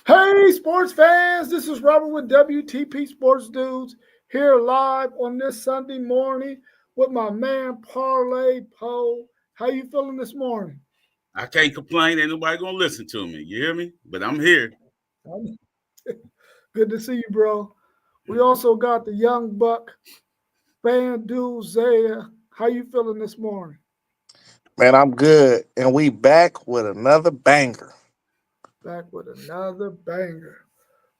Hey, sports fans, this is Robert with WTP Sports Dudes here live on this Sunday morning with my man Parlay Poe. How you feeling this morning? I can't complain. Ain't nobody gonna listen to me. You hear me? But I'm here. Good to see you, bro. We also got the young buck, Fan Dude Zaya. How you feeling this morning? Man, I'm good. And we back with another banger. Back with another banger.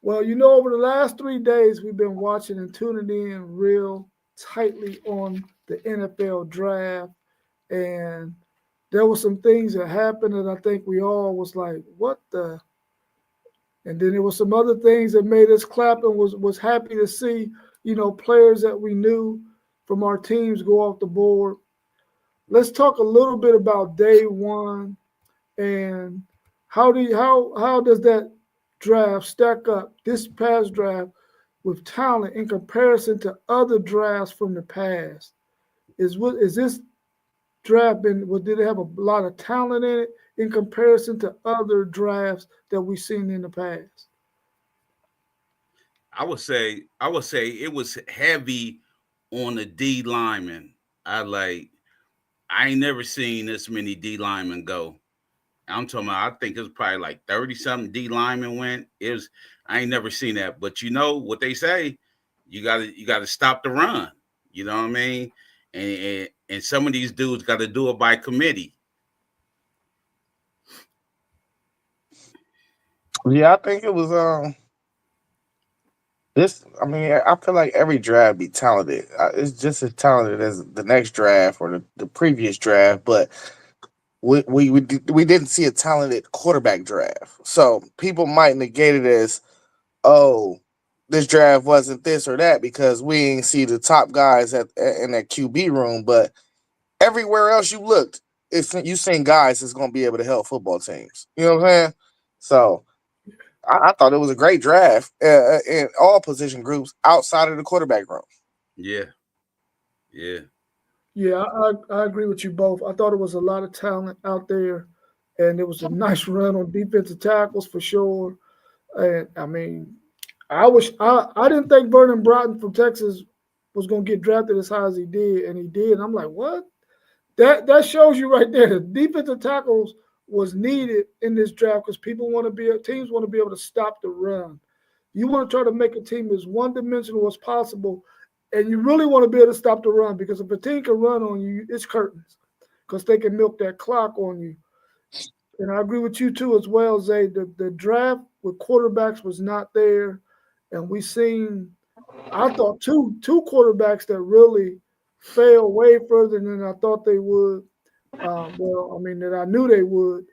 Well, over the last 3 days, we've been watching and tuning in real tightly on the NFL draft. And there were some things that happened and I think we all was like, what the? And then there was some other things that made us clap and was happy to see, players that we knew from our teams go off the board. Let's talk a little bit about day one and how does that draft stack up this past draft with talent in comparison to other drafts from the past? Is this draft been did it have a lot of talent in it in comparison to other drafts that we've seen in the past? I would say it was heavy on the D lineman. I ain't never seen this many D linemen go. I'm talking about I think it was probably like 30 something D linemen went. It was I ain't never seen that. But you know what they say, you gotta stop the run. You know what I mean? And some of these dudes gotta do it by committee. Yeah, I think it was this. I mean, I feel like every draft be talented. It's just as talented as the next draft or the previous draft, but we didn't see a talented quarterback draft. So people might negate it as, oh, this draft wasn't this or that because we ain't see the top guys in that QB room. But everywhere else you looked, you seen guys that's gonna be able to help football teams. You know what I'm saying? So I thought it was a great draft in all position groups outside of the quarterback room. Yeah, yeah. Yeah, I agree with you both. I thought it was a lot of talent out there, and it was a nice run on defensive tackles for sure. And I mean, I didn't think Vernon Broughton from Texas was going to get drafted as high as he did, and he did. And I'm like, what? That shows you right there. The defensive tackles was needed in this draft because teams want to be able to stop the run. You want to try to make a team as one dimensional as possible, and you really want to be able to stop the run because if a team can run on you, it's curtains because they can milk that clock on you. And I agree with you too as well, Zay. The draft with quarterbacks was not there, and we seen I thought two quarterbacks that really fell way further than I thought they would. Well, I mean that I knew they would,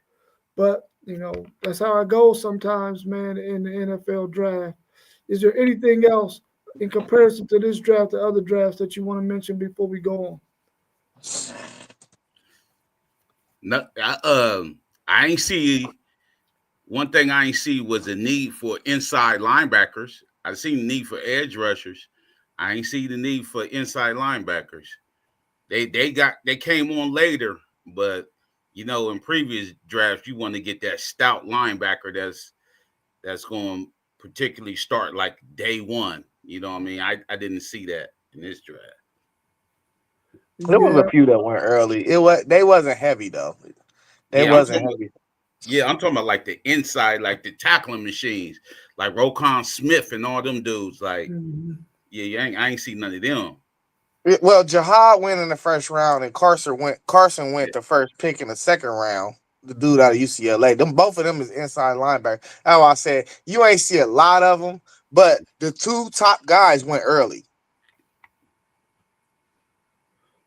but that's how it goes sometimes, man. In the NFL draft, is there anything else in comparison to this draft, to other drafts that you want to mention before we go on? No, I ain't see one thing I ain't see was the need for inside linebackers. I seen the need for edge rushers. I ain't see the need for inside linebackers. They came on later, but in previous drafts you want to get that stout linebacker that's going to particularly start like day one. You know what I mean? I didn't see that in this draft. There was Yeah, a few that went early. They wasn't heavy though. They Yeah, I'm wasn't talking. heavy. Yeah, I'm talking about like the inside, like the tackling machines, like Rokon Smith and all them dudes. Like, mhm. yeah, I ain't seen none of them. Well, Jahad went in the first round, and Carson went Yeah, the first pick in the second round. The dude out of UCLA. Them both of them is inside linebacker. That's why I said you ain't see a lot of them, but the two top guys went early.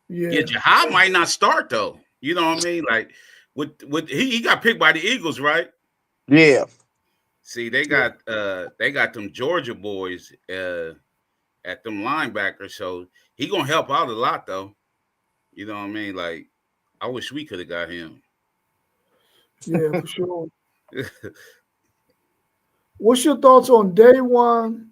yeah. Yeah, Jahad might not start though. You know what I mean? Like, with he got picked by the Eagles, right? Yeah. See, yeah, they got them Georgia boys at them linebackers, so he gonna help out a lot though. You know what I mean? Like, I wish we could have got him. yeah, for sure. What's your thoughts on day one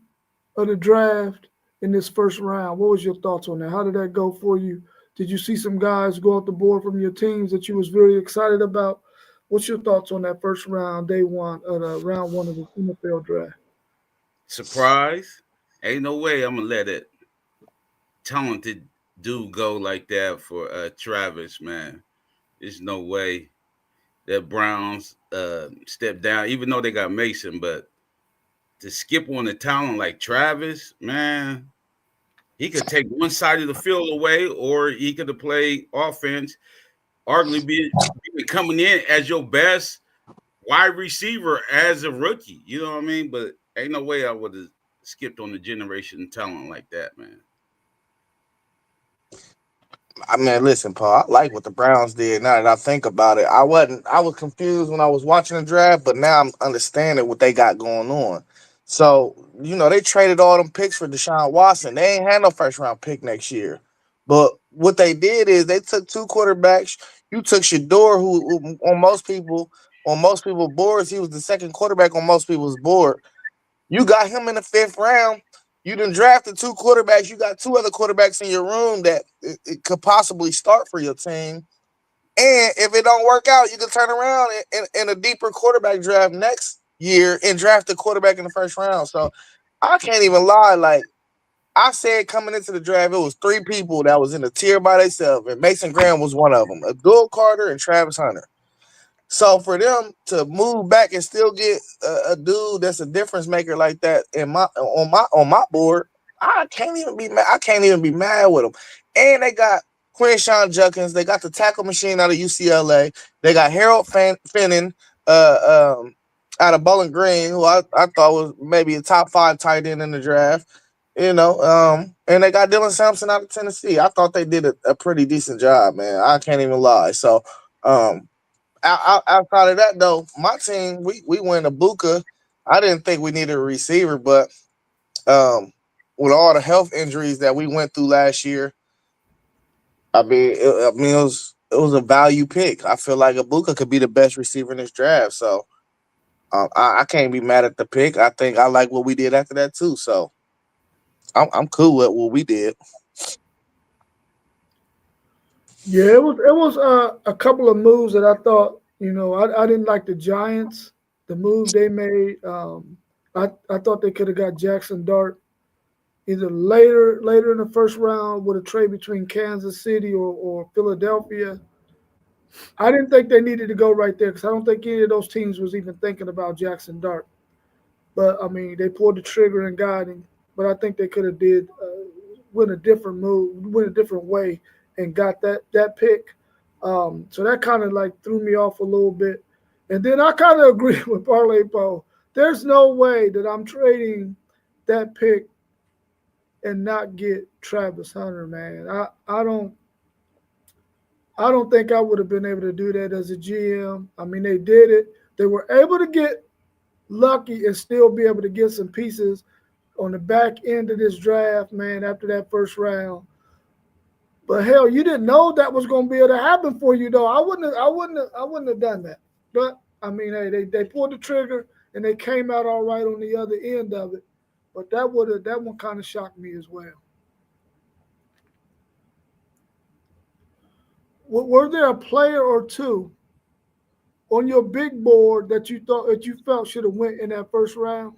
of the draft in this first round? What was your thoughts on that? How did that go for you? Did you see some guys go off the board from your teams that you was very excited about? What's your thoughts on that first round, day one of the round one of the NFL draft? Surprise? Ain't no way I'm gonna let it talented dude go like that for Travis, man. There's no way that Browns step down, even though they got Mason, but to skip on a talent like Travis, man, he could take one side of the field away, or he could have played offense, arguably be coming in as your best wide receiver as a rookie. You know what I mean? But ain't no way I would have skipped on the generation talent like that, man. I mean, listen, Paul, I like what the Browns did. Now that I think about it, I was confused when I was watching the draft, but now I'm understanding what they got going on. So, they traded all them picks for Deshaun Watson. They ain't had no first round pick next year. But what they did is they took two quarterbacks. You took Shador, who on most people's boards, he was the second quarterback on most people's board. You got him in the fifth round. You done drafted two quarterbacks. You got two other quarterbacks in your room that it could possibly start for your team. And if it don't work out, you can turn around in a deeper quarterback draft next year and draft a quarterback in the first round. So I can't even lie. Like I said, coming into the draft, it was three people that was in a tier by themselves, and Mason Graham was one of them. Abdul Carter and Travis Hunter. So for them to move back and still get a dude that's a difference maker like that on my board, I can't even be mad. I can't even be mad with them. And they got Quinshawn Judkins. They got the tackle machine out of UCLA. They got Harold Finnan out of Bowling Green, who I thought was maybe a top 5 tight end in the draft. And they got Dylan Sampson out of Tennessee. I thought they did a pretty decent job, man. I can't even lie. So outside of that, though, my team, we went Ibuka. I didn't think we needed a receiver, but with all the health injuries that we went through last year, it was a value pick. I feel like Ibuka could be the best receiver in this draft. So I can't be mad at the pick. I think I like what we did after that too. So I'm cool with what we did. Yeah, it was a couple of moves that I thought, I didn't like the Giants, the move they made. I thought they could have got Jackson Dart either later in the first round with a trade between Kansas City or Philadelphia. I didn't think they needed to go right there because I don't think any of those teams was even thinking about Jackson Dart. But I mean, they pulled the trigger and got him. But I think they could have went a different move, went a different way, and got that pick. So that kind of like threw me off a little bit. And then I kind of agree with Parlay Poe. There's no way that I'm trading that pick and not get Travis Hunter, man. I don't think I would have been able to do that as a GM. I mean, they did it. They were able to get lucky and still be able to get some pieces on the back end of this draft, man, after that first round. But hell, you didn't know that was going to be able to happen for you, though. I wouldn't have done that. But I mean, hey, they pulled the trigger and they came out all right on the other end of it. But that one kind of shocked me as well. Were there a player or two on your big board that you felt should have went in that first round?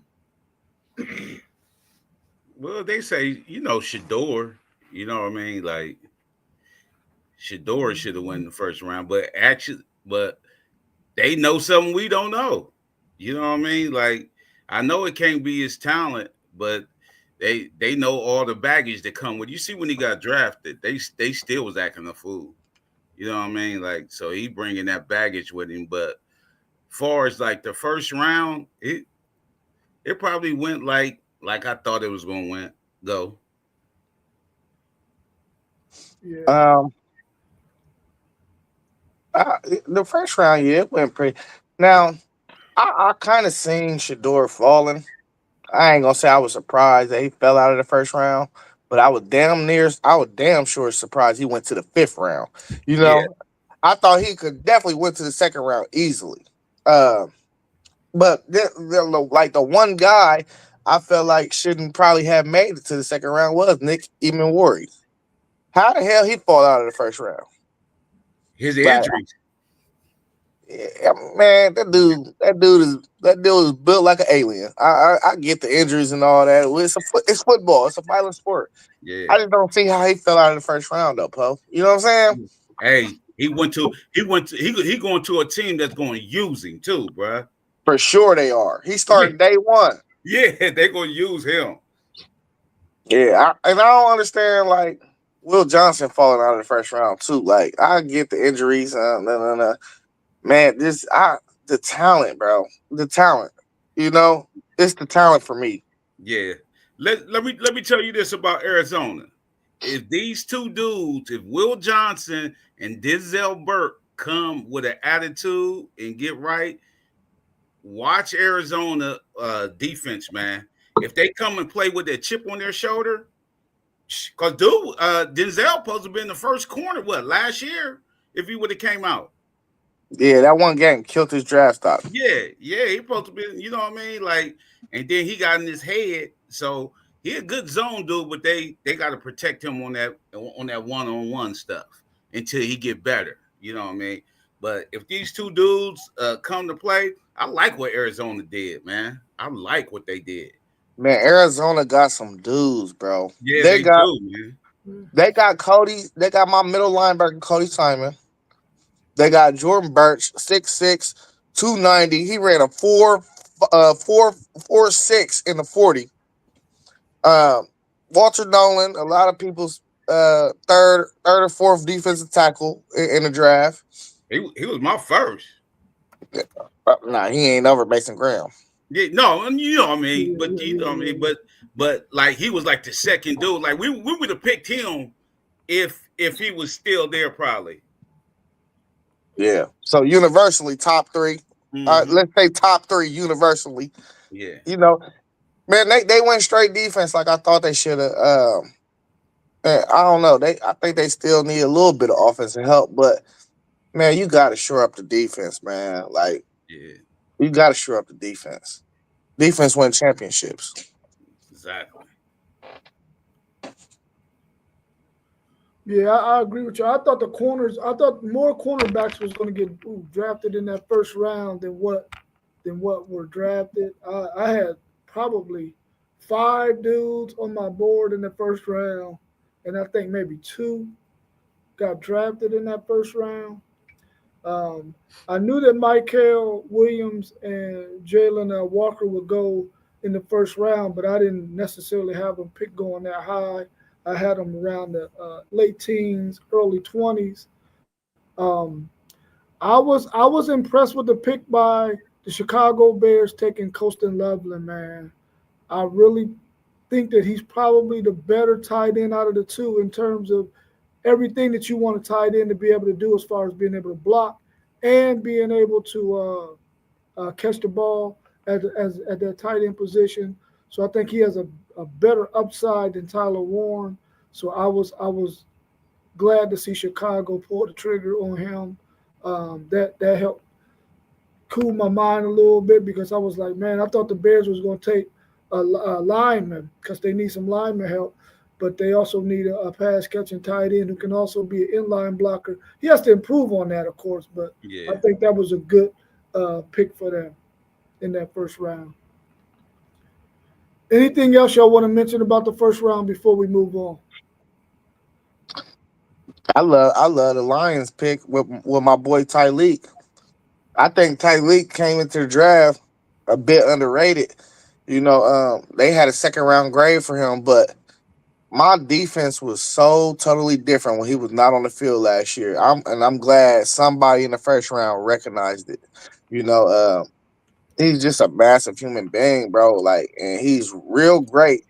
Well, they say, Shador, you know what I mean? Like Shador should have won in the first round, but they know something we don't know. You know what I mean? Like I know it can't be his talent, but they know all the baggage that come with. You see when he got drafted, they still was acting a fool. You know what I mean? Like so he bringing that baggage with him, but far as like the first round, it probably went like I thought it was gonna go. Yeah. The first round, yeah, it went pretty. Now, I kind of seen Shador falling. I ain't gonna say I was surprised that he fell out of the first round, but I was damn sure surprised he went to the fifth round. Yeah. I thought he could definitely went to the second round easily. But like the one guy I felt like shouldn't probably have made it to the second round was Nick Emenwari. How the hell he fall out of the first round? His Like, injuries. Yeah, man, that dude is built like an alien. I get the injuries and all that. It's football. It's a violent sport. Yeah. I just don't see how he fell out of the first round though, Poe. You know what I'm saying? Hey, he going to a team that's going to use him too, bro. For sure they are. He Yeah, started day one. yeah, they're going to use him. Yeah, and I don't understand like Will Johnson falling out of the first round too. Like I get the injuries, man. The talent, bro. The talent. You know, it's the talent for me. Yeah. Let me tell you this about Arizona. If these two dudes, if Will Johnson and Denzel Burke come with an attitude and get right, watch Arizona defense, man. If they come and play with that chip on their shoulder, because dude, Denzel supposed to be in the first corner, last year, if he would have came out. Yeah, that one game killed his draft stock. Yeah, he supposed to be, you know what I mean? Like, and then he got in his head. So he a good zone dude, but they got to protect him on that one-on-one stuff until he get better. You know what I mean? But if these two dudes come to play, I like what Arizona did, man. I like what they did. Man, Arizona got some dudes, bro. Yeah, they do, man. They got Cody. They got my middle linebacker Cody Simon. They got Jordan Birch, 6'6", 290. He ran a 4.6 in the 40. Walter Nolan, a lot of people's third or fourth defensive tackle in the draft. He was my first. Nah, he ain't over Mason Graham. Yeah, no, you know what I mean, but you know what I mean, but like he was like the second dude. Like we would have picked him if he was still there, probably. Yeah. So universally top three. Mm-hmm. Let's say top three universally. Yeah. You know, man, they went straight defense like I thought they should have. I don't know. I think they still need a little bit of offensive help, but man, you got to shore up the defense, man. Like, Yeah. you got to shore up the defense. Defense win championships. Exactly. Yeah, I agree with you. I thought more cornerbacks was going to get drafted in that first round than what were drafted. I had probably 5 dudes on my board in the first round, and I think maybe 2 got drafted in that first round. I knew that Michael Williams and Jalen Walker would go in the first round, but I didn't necessarily have them picked going that high. I had them around the late teens, early 20s. Um, I was impressed with the pick by the Chicago Bears taking Colston Loveland, man. I really think that he's probably the better tight end out of the two in terms of everything that you want a tight end to be able to do as far as being able to block and being able to catch the ball at that tight end position. So I think he has a better upside than Tyler Warren. So I was glad to see Chicago pull the trigger on him. That helped cool my mind a little bit because I was like, man, I thought the Bears was going to take a lineman because they need some lineman help, but they also need a pass catching tight end who can also be an inline blocker. He has to improve on that, of course, but Yeah. I think that was a good pick for them in that first round. Anything else y'all want to mention about the first round before we move on? I love the Lions pick with my boy Tyleek. I think Tyleek came into the draft a bit underrated. They had a second round grade for him, but my defense was so totally different when he was not on the field last year. I'm glad somebody in the first round recognized it. You know, he's just a massive human being, bro. Like, and he's real great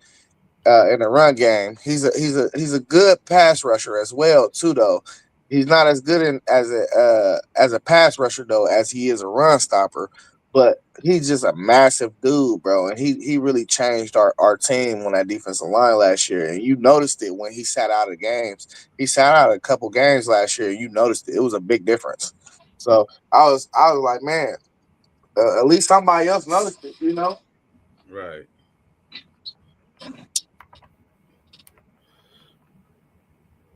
in the run game. He's a good pass rusher as well too, though. He's not as good as a pass rusher though as he is a run stopper. But he's just a massive dude, bro, and he really changed our team on that defensive line last year. And you noticed it when he sat out of games. He sat out a couple games last year. And you noticed it. It was a big difference. So I was like, man, at least somebody else noticed it, you know. Right.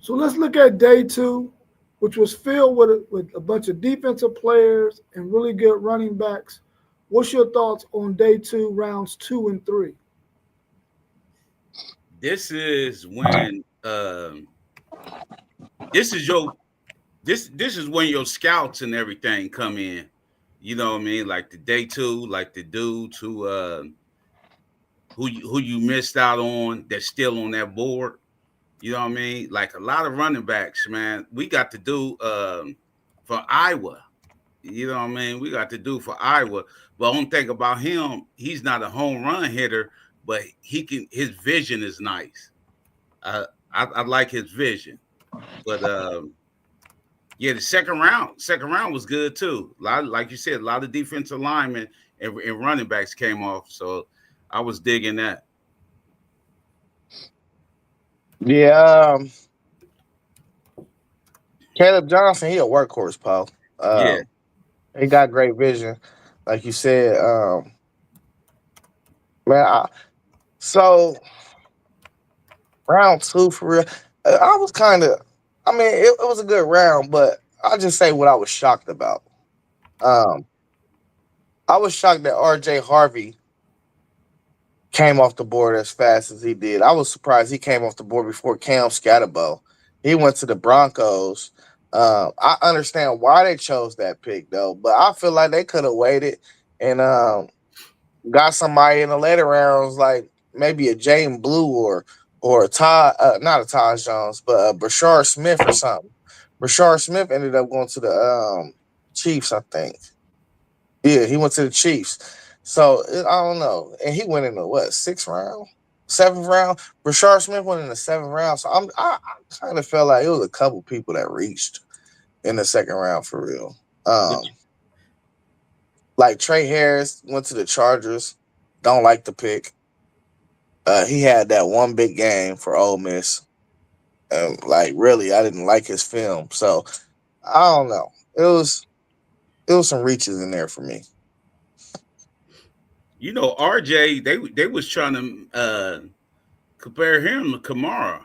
So let's look at day 2. which was filled with a bunch of defensive players and really good running backs. What's your thoughts on day 2, rounds 2 and 3? This is when this is your this is when your scouts and everything come in. You know what I mean? Like the day 2, like the dudes who you missed out on that's still on that board. You know what I mean? Like a lot of running backs, man. We got to do for Iowa. You know what I mean? We got to do for Iowa. But only thing about him, he's not a home run hitter, but he can. His vision is nice. I like his vision. But yeah, the second round was good too. A lot, like you said, a lot of defensive linemen and running backs came off. So I was digging that. Yeah, Caleb Johnson, he a workhorse, Paul. Yeah. He got great vision, like you said. Man, so round 2 for real. I was kind of, I mean, it was a good round, but I'll just say what I was shocked about. Um, I was shocked that RJ Harvey came off the board as fast as he did. I was surprised he came off the board before Cam Scatterbo. He went to the Broncos. I understand why they chose that pick though, but I feel like they could have waited and got somebody in the later rounds, like maybe a Jaden Blue or a Todd, not a Todd Jones, but a Brashard Smith or something. Brashard Smith ended up going to the Chiefs, I think. Yeah, he went to the Chiefs. So I don't know, and he went in the what 6th round, 7th round. Brashard Smith went in the 7th round. So I kind of felt like it was a couple people that reached in the 2nd round for real. Like Trey Harris went to the Chargers. Don't like the pick. He had that one big game for Ole Miss. Like really, I didn't like his film. So I don't know. It was some reaches in there for me. You know, RJ, they was trying to compare him to Kamara.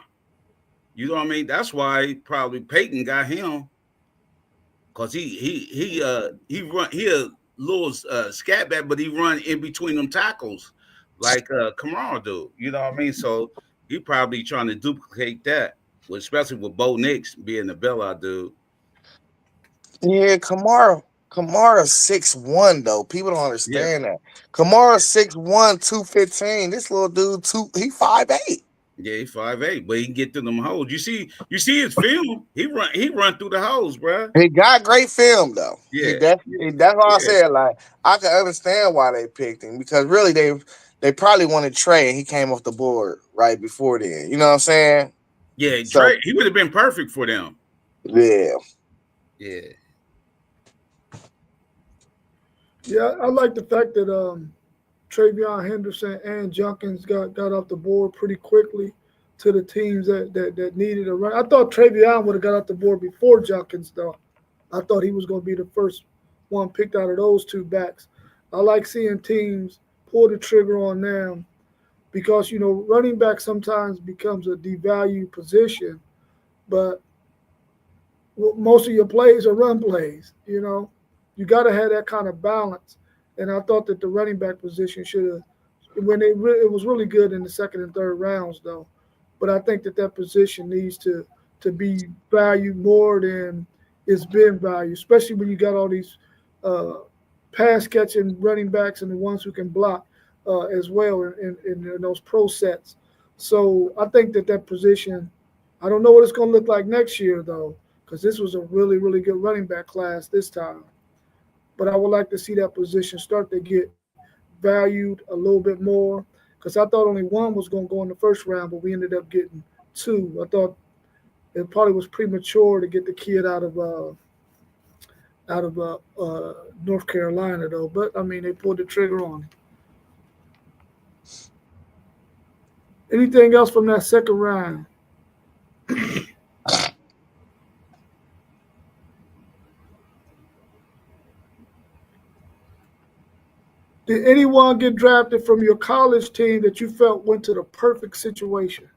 You know what I mean? That's why probably Peyton got him because he a little scat back, but he run in between them tackles like Kamara do. You know what I mean? So he probably trying to duplicate that, especially with Bo Nix being the bailout dude. Yeah, Kamara 6'1" though. People don't Yeah. understand that. Kamara 6'1", 215. This little dude, he 5'8". Yeah, he 5'8", but he can get through them holes. You see his film. He run through the holes, bro. He got great film though. He Yeah, definitely. That's why I yeah, said like I can understand why they picked him because really they probably wanted Trey and he came off the board right before then. You know what I'm saying? yeah. So Trey, he would have been perfect for them. yeah. Yeah. Yeah, I like the fact that Travion Henderson and Junkins got off the board pretty quickly to the teams that needed a run. I thought Travion would have got off the board before Junkins, though. I thought he was going to be the first one picked out of those two backs. I like seeing teams pull the trigger on them because, running back sometimes becomes a devalued position, but most of your plays are run plays, You got to have that kind of balance. And I thought that the running back position should have, it was really good in the 2nd and 3rd rounds, though. But I think that position needs to be valued more than it's been valued, especially when you got all these pass catching running backs and the ones who can block as well in those pro sets. So I think that position, I don't know what it's going to look like next year, though, because this was a really, really good running back class this time. But I would like to see that position start to get valued a little bit more because I thought only one was going to go in the 1st round, but we ended up getting 2. I thought it probably was premature to get the kid out of North Carolina, though. But, I mean, they pulled the trigger on it. Anything else from that 2nd round? Did anyone get drafted from your college team that you felt went to the perfect situation?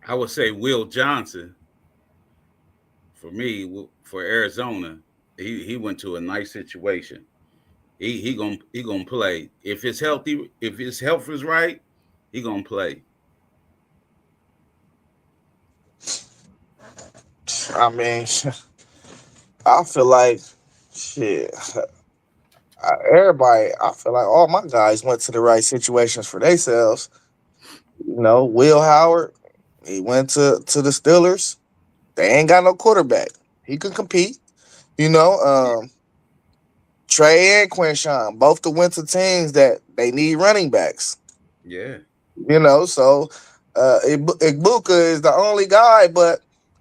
I would say Will Johnson. for me, for Arizona, he went to a nice situation. He gonna play if it's healthy. If his health is right, he gonna play. I mean, I feel like shit. Everybody, I feel like all my guys went to the right situations for themselves. Will Howard, he went to the Steelers. They ain't got no quarterback. He could compete. You know, Trey and Quinshawn both the winter teams that they need running backs. Yeah, So Igbuka is the only guy, but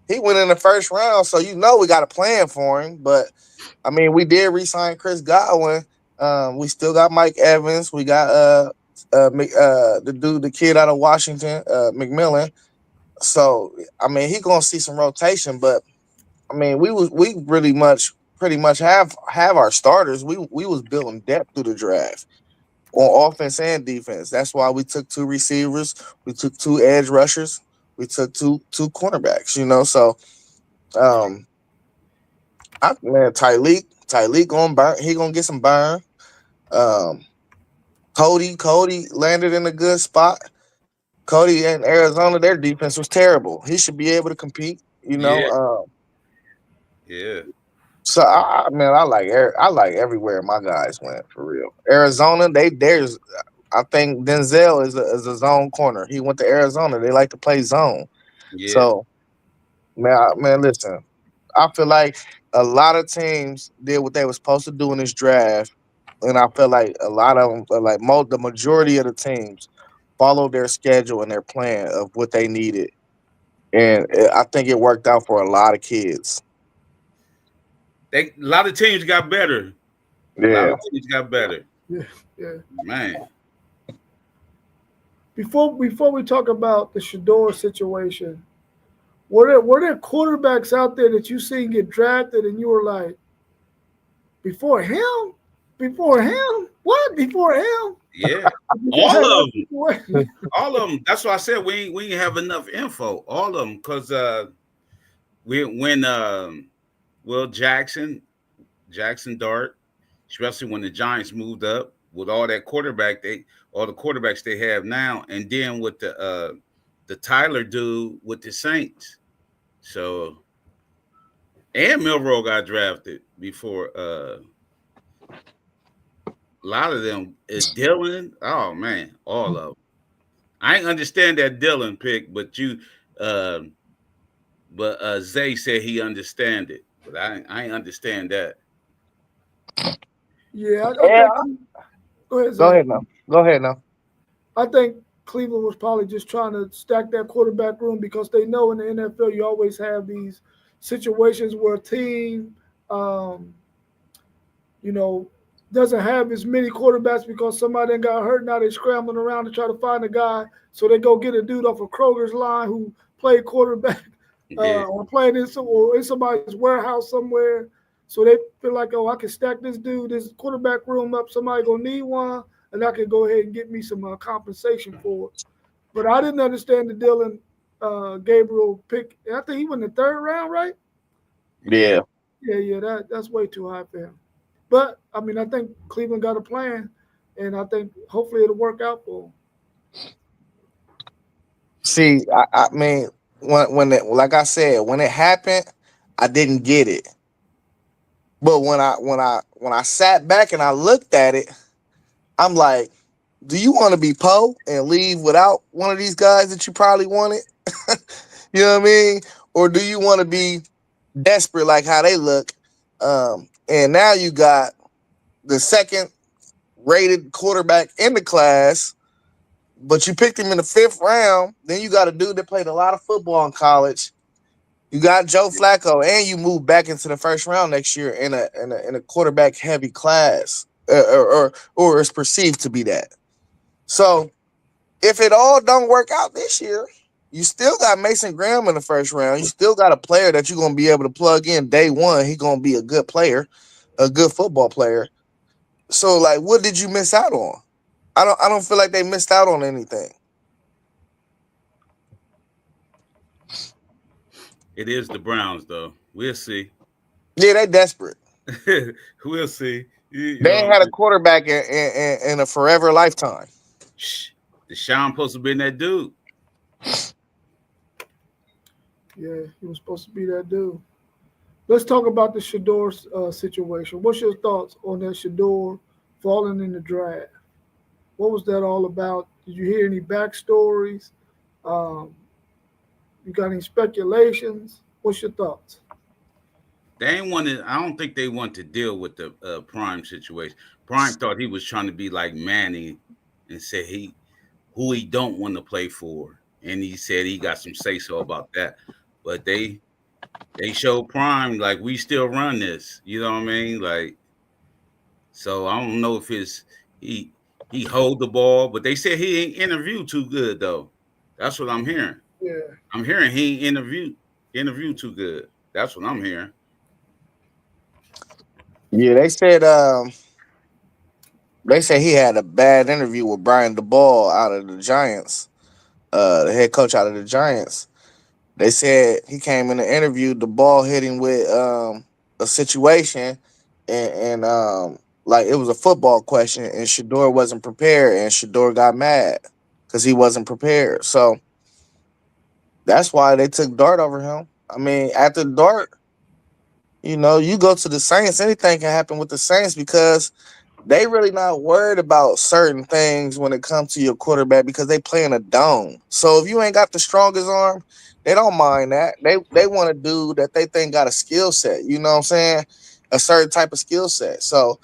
he went in the first round, so we got a plan for him. But I mean, we did re-sign Chris Godwin. We still got Mike Evans. We got the kid out of Washington, McMillan. So I mean, he gonna see some rotation, but I mean, we pretty much have our starters. We was building depth through the draft on offense and defense. That's why we took 2 receivers, we took 2 edge rushers, we took two cornerbacks. So um, Tyleek gonna burn. He gonna get some burn. Um, Cody landed in a good spot. Cody in Arizona, their defense was terrible. He should be able to compete. yeah, yeah, So I like everywhere my guys went for real. Arizona, there's I think Denzel is a zone corner. He went to Arizona. They like to play zone. yeah. So man, listen. I feel like a lot of teams did what they were supposed to do in this draft, and I feel like a lot of them, like the majority of the teams, followed their schedule and their plan of what they needed, and I think it worked out for a lot of kids. A lot of teams got better. A lot Yeah. of teams got better. Yeah, yeah. Man, Before we talk about the Shador situation, were there quarterbacks out there that you seen get drafted and you were like, before him, before him, what before him? yeah. All of them. All of them. That's why I said we ain't have enough info. All of them, because when Will Jackson Dart, especially when the Giants moved up with all that all the quarterbacks they have now, and then with the Tyler dude with the Saints. So and Milrow got drafted before a lot of them is Dylan. Oh man, all of them. I ain't understand that Dylan pick, uh Zay said he understand it, but I ain't understand that. Yeah, I Yeah. think. Go ahead, Go Zay. ahead now. Go ahead now. I think Cleveland was probably just trying to stack that quarterback room because they know in the NFL you always have these situations where a team, um, you know, doesn't have as many quarterbacks because somebody done got hurt. Now they're scrambling around to try to find a guy, so they go get a dude off of Kroger's line who played quarterback Yeah, or playing in somebody's warehouse somewhere. So they feel like, oh, I can stack this quarterback room up. Somebody gonna need one, and I can go ahead and get me some compensation for it. But I didn't understand the Dylan Gabriel pick. I think he went in the 3rd round, right? yeah. Yeah. Yeah, that's way too high for him. But I mean, I think Cleveland got a plan, and I think hopefully it'll work out for him. See, I mean, like I said, when it happened, I didn't get it. But when I sat back and I looked at it, I'm like, do you want to be Poe and leave without one of these guys that you probably wanted? You know what I mean? Or do you want to be desperate like how they look? And now you got the 2nd rated quarterback in the class, but you picked him in the 5th round. Then you got a dude that played a lot of football in college. You got Joe Flacco, and you move back into the 1st round next year in a quarterback heavy class, or is perceived to be that. So if it all don't work out this year, you still got Mason Graham in the 1st round. You still got a player that you're gonna be able to plug in day one. He's gonna be a good player, a good football player. So like, what did you miss out on? I don't feel like they missed out on anything. It is the Browns though. We'll see. Yeah, they desperate. We'll see. You They know, ain't had a quarterback in a forever lifetime. Deshaun supposed to be that dude. Yeah, he was supposed to be that dude. Let's talk about the Shador situation. What's your thoughts on that Shador falling in the draft? What was that all about? Did you hear any backstories? Um, you got any speculations? What's your thoughts? They ain't wanted. I don't think they want to deal with the Prime situation. Prime thought he was trying to be like Manny and say who he don't want to play for, and he said he got some say so about that. But they showed Prime like we still run this. You know what I mean? Like, so I don't know if it's he hold the ball, but they said he ain't interviewed too good though. That's what I'm hearing. Yeah, I'm hearing he ain't interviewed too good. That's what I'm hearing. Yeah, they said he had a bad interview with Brian DeBall out of the Giants, the head coach out of the Giants. They said he came in the interview, the ball hitting with a situation, and like it was a football question, and Shador wasn't prepared, and Shador got mad because he wasn't prepared. So that's why they took Dart over him. I mean, after Dart, you go to the Saints, anything can happen with the Saints because they really not worried about certain things when it comes to your quarterback because they play in a dome. So if you ain't got the strongest arm, they don't mind that. They want a dude that they think got a skill set. You know what I'm saying? A certain type of skill set. So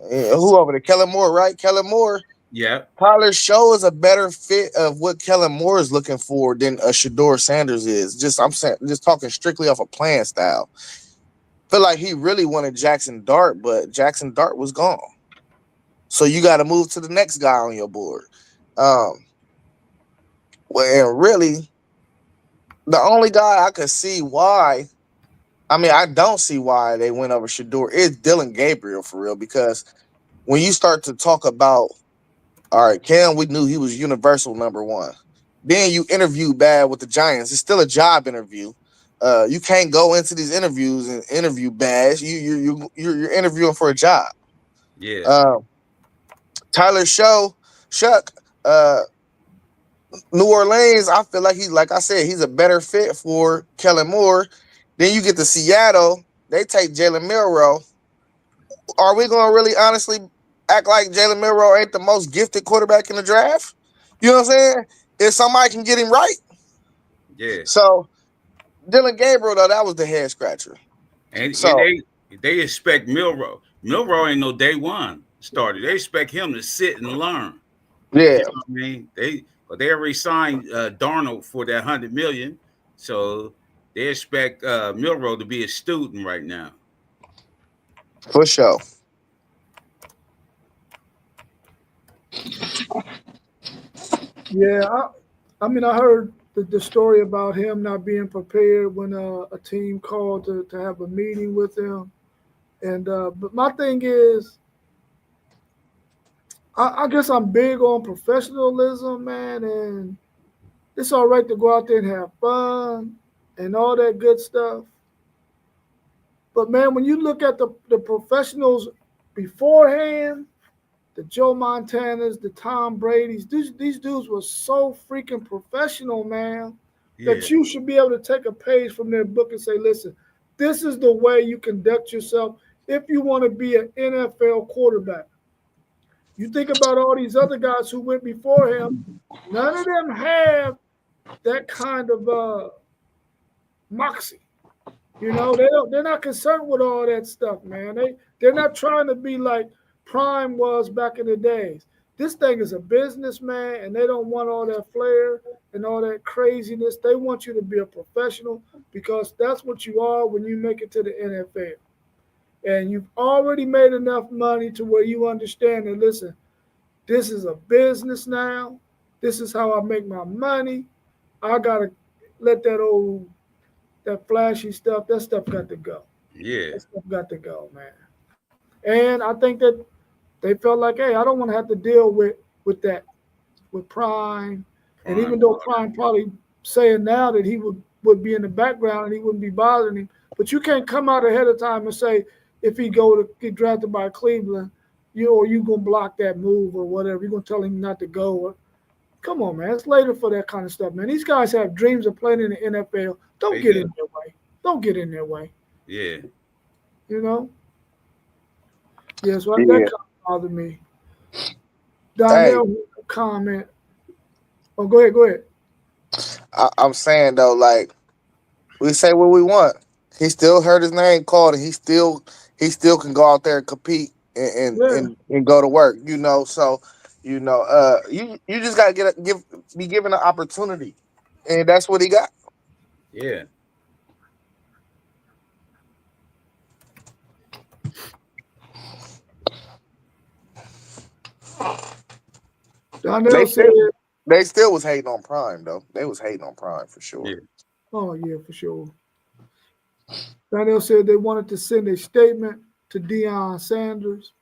who over there? Kellen Moore, right? Kellen Moore. Yeah. Tyler Show is a better fit of what Kellen Moore is looking for than a Shador Sanders is. I'm saying, just talking strictly off a playing style. Feel like he really wanted Jackson Dart, but Jackson Dart was gone. So you got to move to the next guy on your board. Well, and really, the only guy I could see why, I mean, I don't see why they went over Shador is Dylan Gabriel for real. Because when you start to talk about, all right, Cam, we knew he was universal number one. Then you interview bad with the Giants. It's still a job interview. You can't go into these interviews and interview bad. You're interviewing for a job. Yeah. Tyler Shuck, uh, New Orleans, I feel like like I said, he's a better fit for Kellen Moore. Then you get to Seattle, they take Jalen Milroe. Are we going to really honestly act like Jalen Milroe ain't the most gifted quarterback in the draft? You know what I'm saying? If somebody can get him right. Yeah. So Dylan Gabriel, though, that was the head scratcher. And So they expect Milroe. Milroe ain't no day one starter. They expect him to sit and learn. yeah, You know what I mean? They already signed Darnold for that $100 million, so they expect Milroe to be a student right now. for sure. yeah. I mean, I heard the story about him not being prepared when a team called to have a meeting with him. And but my thing is, I guess I'm big on professionalism, man, and it's all right to go out there and have fun and all that good stuff. But man, when you look at the professionals beforehand, the Joe Montanas, the Tom Brady's, these dudes were so freaking professional, man, Yeah. that you should be able to take a page from their book and say, listen, this is the way you conduct yourself if you want to be an NFL quarterback. You think about all these other guys who went before him, none of them have that kind of moxie. They're not concerned with all that stuff, man. They're not trying to be like Prime was back in the days. This thing is a business, man, and they don't want all that flair and all that craziness. They want you to be a professional because that's what you are when you make it to the NFL. And you've already made enough money to where you understand that, listen, this is a business now. This is how I make my money. I gotta let that flashy stuff, that stuff got to go. Yeah. That stuff got to go, man. And I think that they felt like, hey, I don't want to have to deal with that with Prime. And even though Prime probably saying now that he would be in the background and he wouldn't be bothering him, But you can't come out ahead of time and say if he go to get drafted by Cleveland, you gonna block that move or whatever. You're gonna tell him not to go. Or, come on, man. It's later for that kind of stuff, man. These guys have dreams of playing in the NFL. Don't get in their way. Don't get in their way. Yeah. You know? Yeah, so that kind of bothered me. Donnell comment. Oh, go ahead. I'm saying though, like we say what we want. He still heard his name called, and he still can go out there and compete and go to work. You know, so you just gotta be given an opportunity, and that's what he got. Yeah. Donnell said they still was hating on Prime though. They was hating on Prime for sure. Yeah. Oh yeah, for sure. Donnell said they wanted to send a statement to Deion Sanders.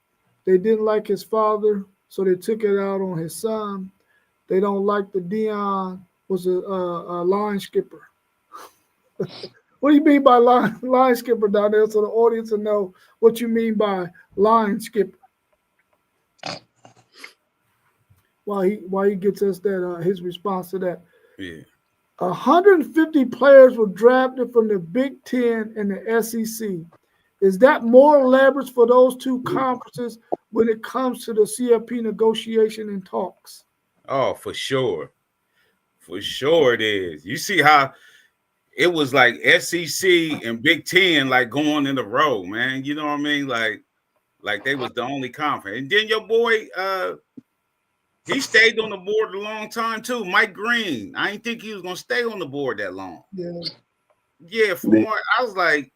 They didn't like his father, so they took it out on his son. They don't like the Deion was a line skipper. What do you mean by line skipper, Donnell? So the audience will know what you mean by line skipper. Why he gets us that his response to that. Yeah. 150 players were drafted from the Big Ten and the SEC. Is that more leverage for those two conferences when it comes to the CFP negotiation and talks? Oh, for sure. For sure it is. You see how it was like SEC and Big Ten like going in a row, man. You know what I mean? Like they was the only conference. And then your boy, he stayed on the board a long time too. Mike Green. I didn't think he was gonna stay on the board that long. Yeah. From what I was like,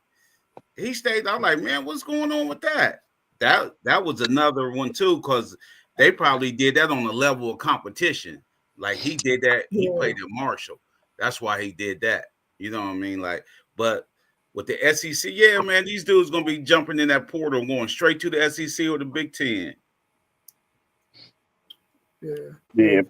he stayed. I'm like, man, what's going on with that? That was another one too, because they probably did that on a level of competition. Like he did that. He played at Marshall. That's why he did that. You know what I mean? Like, but with the SEC, yeah, man, these dudes gonna be jumping in that portal, going straight to the SEC or the Big Ten. Yeah,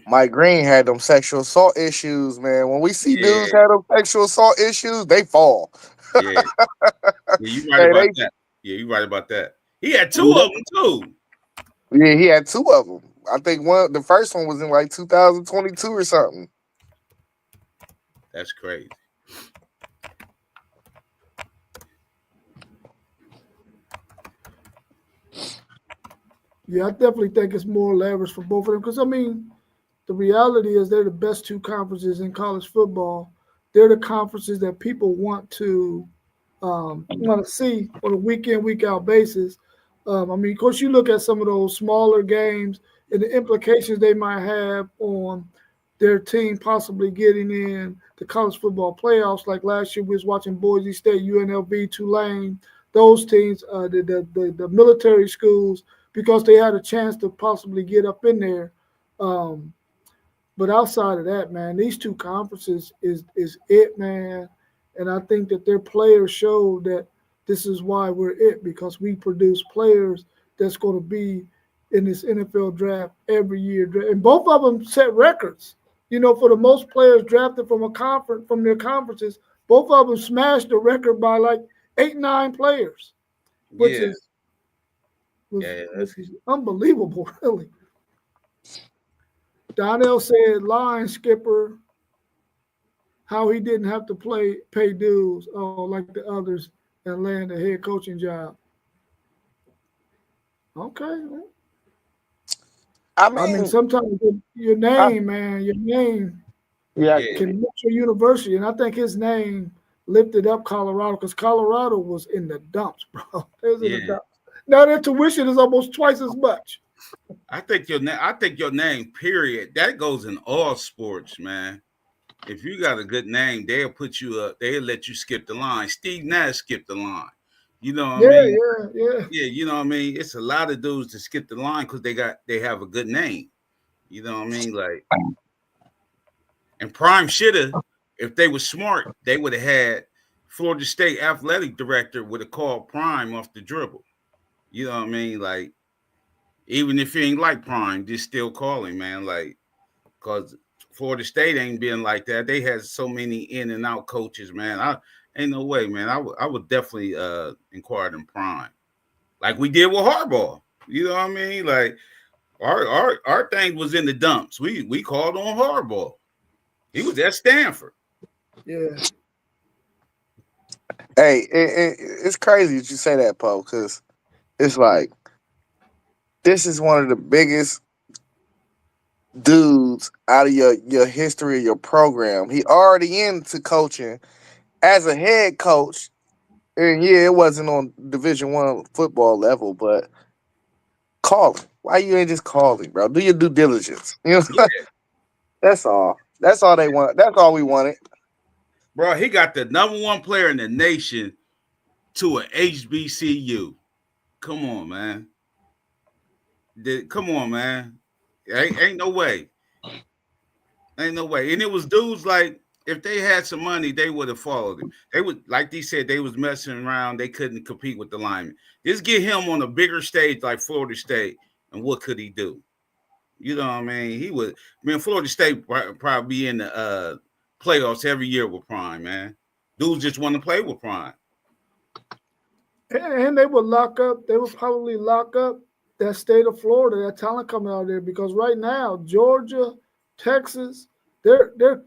Mike Green had them sexual assault issues, man. When we see dudes have them sexual assault issues, they fall. Yeah, you right about that. Yeah, you right about that. He had two of them too. Yeah, he had two of them. I think the first one was in like 2022 or something. That's crazy. Yeah, I definitely think it's more leverage for both of them because, I mean, the reality is they're the best two conferences in college football. They're the conferences that people want to see on a week in, week out basis. I mean, of course, you look at some of those smaller games and the implications they might have on their team possibly getting in the college football playoffs. Like last year, we was watching Boise State, UNLV, Tulane, those teams, the military schools, because they had a chance to possibly get up in there. But outside of that, man, these two conferences is it, man. And I think that their players show that this is why we're it, because we produce players that's going to be in this NFL draft every year. And both of them set records. You know, for the most players drafted from their conferences, both of them smashed the record by like 8-9 players, which is unbelievable, really. Donnell said line skipper, how he didn't have to pay dues like the others and land a head coaching job. Okay. I mean sometimes your name, can lift your university. And I think his name lifted up Colorado because Colorado was in the dumps, bro. In the dumps. Now their tuition is almost twice as much. I think your name, period, that goes in all sports, man. If you got a good name, they'll put you up. They'll let you skip the line. Steve Nash skipped the line. You know what I mean? Yeah. You know what I mean? It's a lot of dudes to skip the line because they have a good name. You know what I mean? Like, and Prime shoulda, if they were smart, they would have had Florida State athletic director would have called Prime off the dribble. You know what I mean? Like, even if you ain't like Prime, just still call him, man. Like, because Florida State ain't been like that. They had so many in and out coaches, man. I ain't no way, man. I would definitely inquire in Prime, like we did with Harbaugh. You know what I mean? Like our thing was in the dumps. We called on Harbaugh. He was at Stanford. Yeah. Hey, it's crazy that you say that, Poe, because it's like this is one of the biggest dudes out of your history of your program. He already into coaching as a head coach, and yeah, it wasn't on Division I football level, but call him. Why you ain't just calling, bro? Do your due diligence. You know, Yeah. that's all. That's all they want. That's all we wanted. Bro, he got the #1 player in the nation to an HBCU. Come on, man. Come on, man. Ain't no way. Ain't no way. And it was dudes like, if they had some money, they would have followed him. They would, like they said, they was messing around. They couldn't compete with the linemen. Just get him on a bigger stage like Florida State, and what could he do? You know what I mean? He would. I mean, Florida State probably be in the playoffs every year with Prime, man. Dudes just want to play with Prime. And they would lock up. They would probably lock up that state of Florida, that talent coming out of there, because right now Georgia, Texas, they're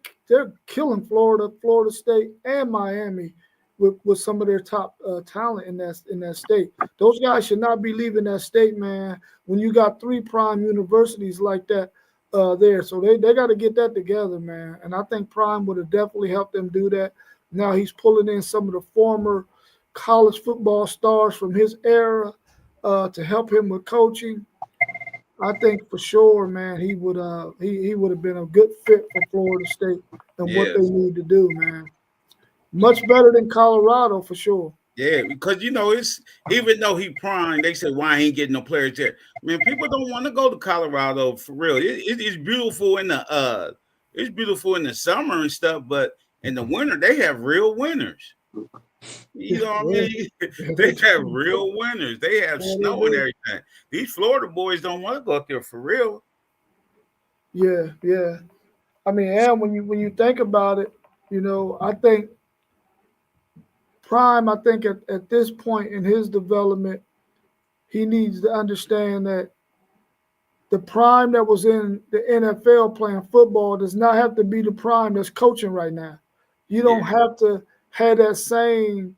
killing Florida State, and Miami with some of their top talent in that state. Those guys should not be leaving that state, man. When you got 3 prime universities like that there, so they got to get that together, man. And I think Prime would have definitely helped them do that. Now he's pulling in some of the former college football stars from his era to help him with coaching. I think for sure, man, he would have been a good fit for Florida State and what they need to do, man. Much better than Colorado for sure. Yeah, because it's even though he Prime, they say why he ain't getting no players there. Man, people don't want to go to Colorado for real. It's beautiful in the summer and stuff, but in the winter they have real winters. You know what I mean? They have real winters. They have snow and everything. These Florida boys don't want to go up there for real. Yeah. I mean, and when you think about it, I think Prime, at this point in his development, he needs to understand that the Prime that was in the NFL playing football does not have to be the Prime that's coaching right now. You don't have to have that same.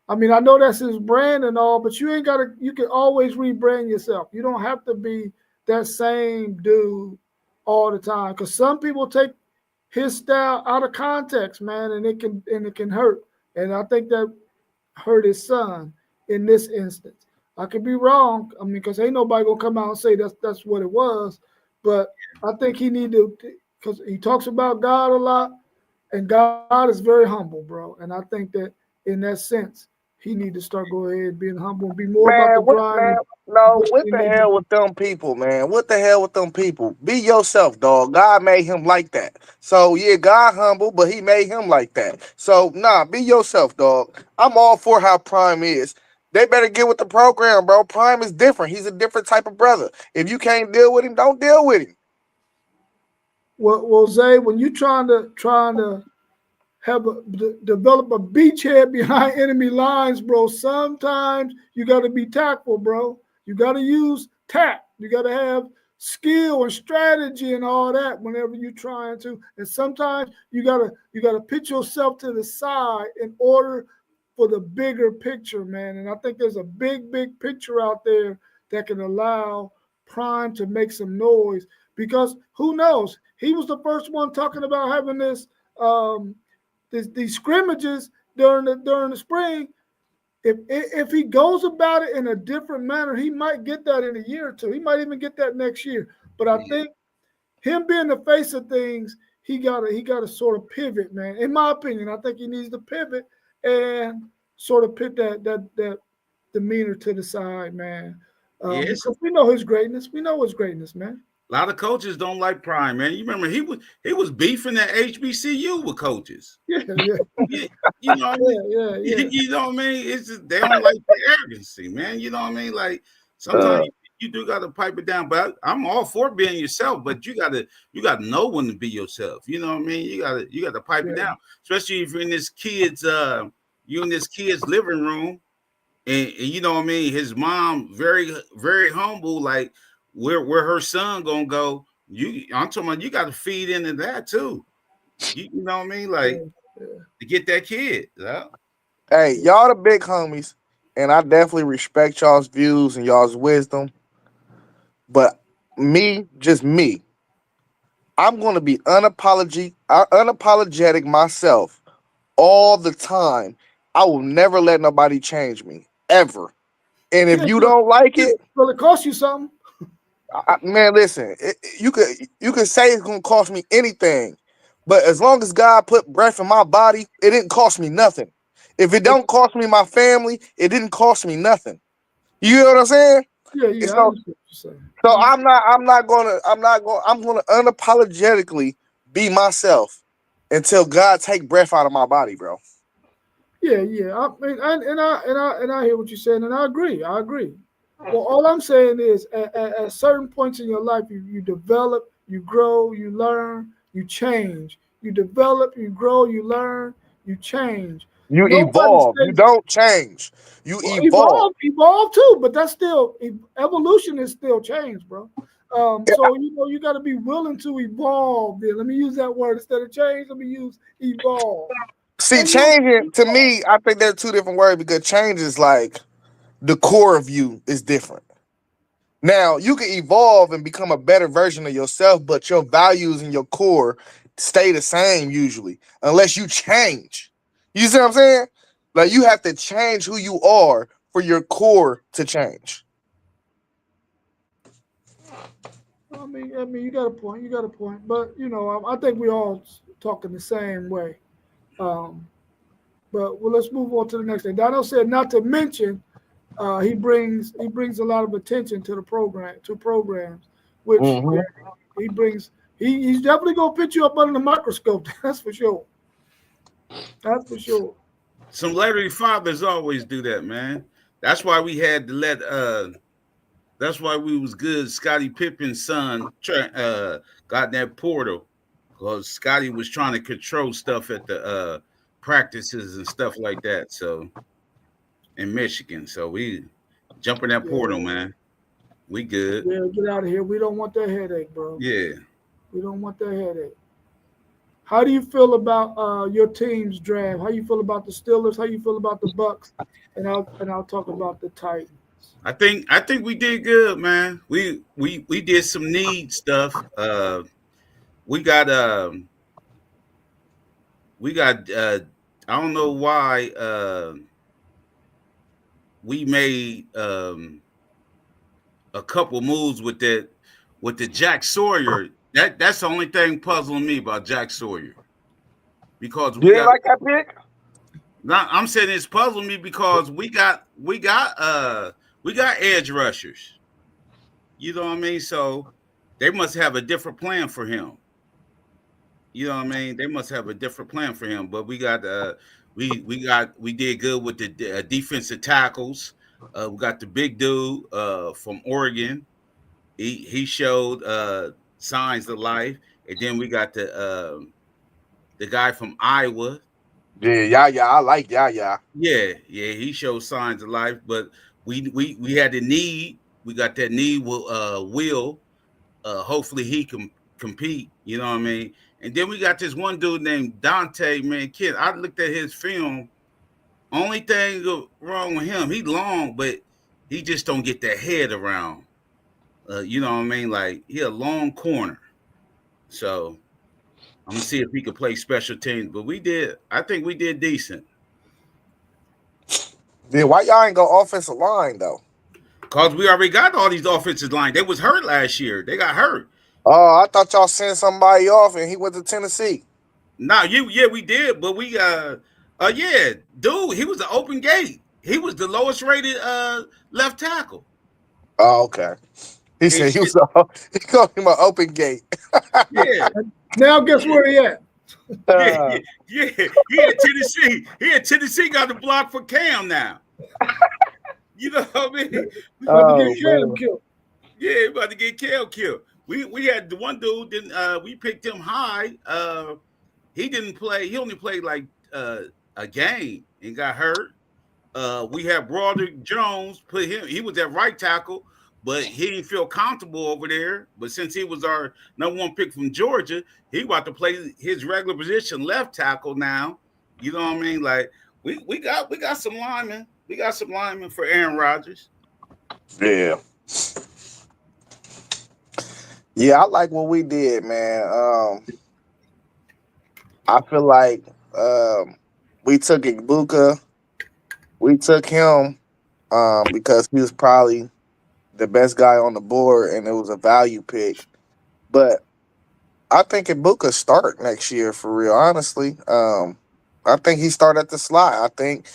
I mean, I know that's his brand and all, but you can always rebrand yourself. You don't have to be that same dude all the time, because some people take his style out of context, man, and it can hurt. And I think that hurt his son in this instance. I could be wrong. I mean, because ain't nobody gonna come out and say that's what it was. But I think he need to, because he talks about God a lot, and God is very humble, bro. And I think that in that sense, he need to start going ahead being humble and be more about the grind. What the hell with them people, man? What the hell with them people? Be yourself, dog. God made him like that. So, yeah, God humble, but he made him like that. So, be yourself, dog. I'm all for how Prime is. They better get with the program, bro. Prime is different. He's a different type of brother. If you can't deal with him, don't deal with him. Well, Zay, when you trying to develop a beachhead behind enemy lines, bro, sometimes you got to be tactful, bro. You got to use tact. You got to have skill and strategy and all that whenever you're trying to. And sometimes you gotta pitch yourself to the side in order for the bigger picture, man. And I think there's a big picture out there that can allow Prime to make some noise, because who knows? He was the first one talking about having these scrimmages during the spring. If he goes about it in a different manner, he might get that in a year or two. He might even get that next year. But I think him being the face of things, he gotta sort of pivot, man. In my opinion, I think he needs to pivot and sort of put that demeanor to the side, man. Because we know his greatness. We know his greatness, man. A lot of coaches don't like Prime, man. You remember he was beefing at HBCU with coaches. Yeah. You know what I mean? Yeah. You know what I mean? It's just they don't like the arrogancy, man. You know what I mean? Like sometimes you do got to pipe it down. But I'm all for being yourself, but you got to know when to be yourself. You know what I mean? You got to pipe it down, especially if you're in this kid's living room, and you know what I mean. His mom very very humble, like where her son gonna go. I'm talking about you got to feed into that too. You know what I mean? Like to get that kid. Yeah. Hey, y'all the big homies, and I definitely respect y'all's views and y'all's wisdom. But just me, I'm gonna be unapologetic myself all the time. I will never let nobody change me ever. And if you don't like it, will it cost you something? man, listen. You could say it's gonna cost me anything, but as long as God put breath in my body, it didn't cost me nothing. If it don't cost me my family, it didn't cost me nothing. You know what I'm saying? Yeah. So I'm gonna unapologetically be myself until God take breath out of my body, bro. Yeah. I mean, and I hear what you're saying, and I agree. Well, all I'm saying is, at certain points in your life, you develop, you grow, you learn, you change. You develop, you grow, you learn, you change. You Nobody evolve. You stays. don't change. You Well, evolve. evolve too, but that's still evolution is still change, bro. So you got to be willing to evolve. Then let me use that word instead of change. Let me use evolve. See, And you changing to evolve. me, I think they're two different words because change is like the core of you is different. Now, you can evolve and become a better version of yourself, but your values and your core stay the same usually, unless you change. You see what I'm saying? Like you have to change who you are for your core to change. I mean, you got a point. You got a point. But I think we all talking the same way. Um, but let's move on to the next thing. Donnell said, not to mention, he brings a lot of attention to programs, which Mhm. he brings. He's definitely gonna put you up under the microscope. That's for sure. That's for sure. Some Larry fathers always do that, man. That's why we had to let that's why we was good. Scottie Pippen's son got that portal because Scottie was trying to control stuff at the practices and stuff like that. So in Michigan, so we jumping that portal, man. We good. Yeah, get out of here. We don't want that headache, bro. Yeah. We don't want that headache. How do you feel about your team's draft? How you feel about the Steelers? How you feel about the Bucks? And I'll talk about the Titans. I think we did good, man. We did some need stuff. We got I don't know why we made a couple moves with the Jack Sawyer. That's the only thing puzzling me about Jack Sawyer. Because You we didn't got like that pick? I'm saying it's puzzling me because we got edge rushers. You know what I mean? So they must have a different plan for him. You know what I mean? They must have a different plan for him. But we got we did good with the defensive tackles. We got the big dude from Oregon. He showed signs of life, and then we got the guy from Iowa. Yeah. I like yeah. Yeah, he showed signs of life, but we had the need. We got that need. Will hopefully he can compete. You know what I mean? And then we got this one dude named Dante. Man, kid, I looked at his film. Only thing wrong with him, he long, but he just don't get that head around. You know what I mean? Like he a long corner. So I'm gonna see if he could play special teams. But I think we did decent. Yeah, why y'all ain't go offensive line though? Cause we already got all these offensive line. They was hurt last year. They got hurt. Oh, I thought y'all sent somebody off and he went to Tennessee. Nah, we did, but we dude, he was an open gate. He was the lowest rated left tackle. Oh, okay. He said he called him an open gate. Yeah. Now guess where he at? Yeah. He at Tennessee. He at Tennessee got the block for Cam now. You know what I mean? We got to get Cam killed. Yeah, he about to get killed. We had the one dude. Then we picked him high. He didn't play. He only played like a game and got hurt. We had Broderick Jones. Put him. He was at right tackle, but he didn't feel comfortable over there. But since he was our number one pick from Georgia, he about to play his regular position left tackle now. You know what I mean? Like we got some linemen. We got some linemen for Aaron Rodgers. Yeah. Yeah, I like what we did, man. I feel like we took Ibuka. We took him because he was probably the best guy on the board, and it was a value pick. But I think Ibuka start next year for real. Honestly, I think he start at the slot. I think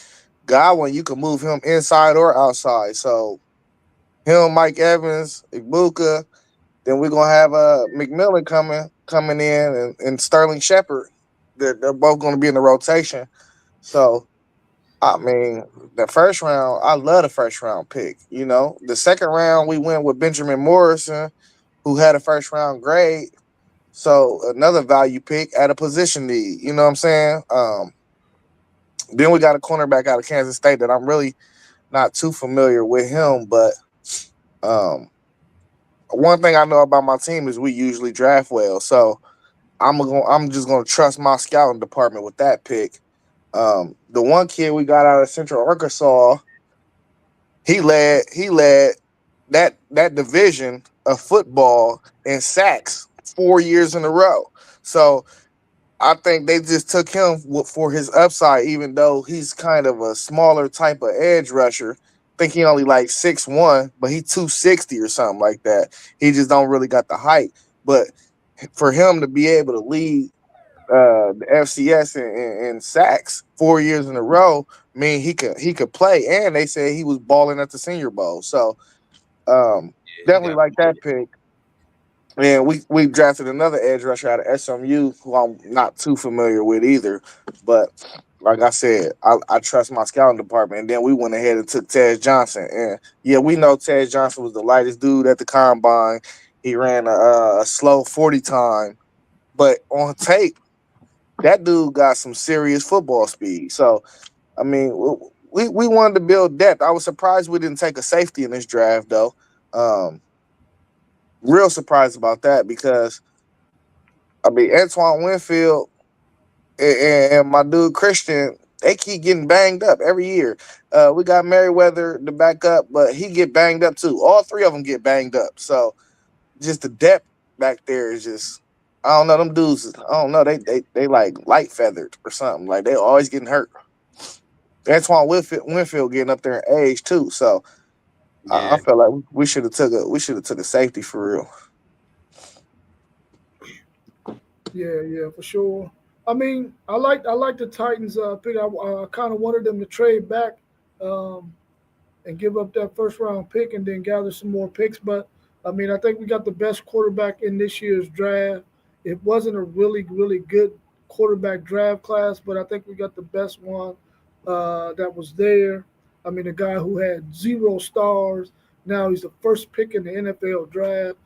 Godwin, you can move him inside or outside. So him, Mike Evans, Ibuka. Then we're gonna have McMillan coming in and Sterling Shepard. They're both gonna be in the rotation. So I mean, the first round, I love the first round pick. You know, the second round we went with Benjamin Morrison, who had a first round grade. So another value pick at a position need. You know what I'm saying? Then we got a cornerback out of Kansas State that I'm really not too familiar with him, but um, one thing I know about my team is we usually draft well. So I'm just gonna trust my scouting department with that pick. The one kid we got out of Central Arkansas, he led that division of football in sacks 4 years in a row. So I think they just took him for his upside, even though he's kind of a smaller type of edge rusher. I think he only like 6'1", but he 260 or something like that. He just don't really got the height. But for him to be able to lead the FCS in sacks 4 years in a row, mean he could play. And they said he was balling at the Senior Bowl. So Yeah, he definitely got like that pick. And we drafted another edge rusher out of SMU who I'm not too familiar with either. But like I said, I trust my scouting department. And then we went ahead and took Ted Johnson. And yeah, we know Ted Johnson was the lightest dude at the combine. He ran a slow 40 time. But on tape, that dude got some serious football speed. So, I mean, we wanted to build depth. I was surprised we didn't take a safety in this draft, though. Real surprised about that because I mean Antoine Winfield and my dude Christian, they keep getting banged up every year. We got Merriweather to back up, but he get banged up too. All three of them get banged up. So just the depth back there is just I don't know them dudes. I don't know they like light feathered or something. Like they always getting hurt. Antoine Winfield getting up there in age too. So I yeah. felt like we should have took a safety for real. Yeah, for sure. I mean, I like the Titans pick. I kind of wanted them to trade back um, and give up that first round pick and then gather some more picks. But I mean, I think we got the best quarterback in this year's draft. It wasn't a really good quarterback draft class, but I think we got the best one that was there. I mean, a guy who had 0 stars. Now he's the first pick in the NFL draft,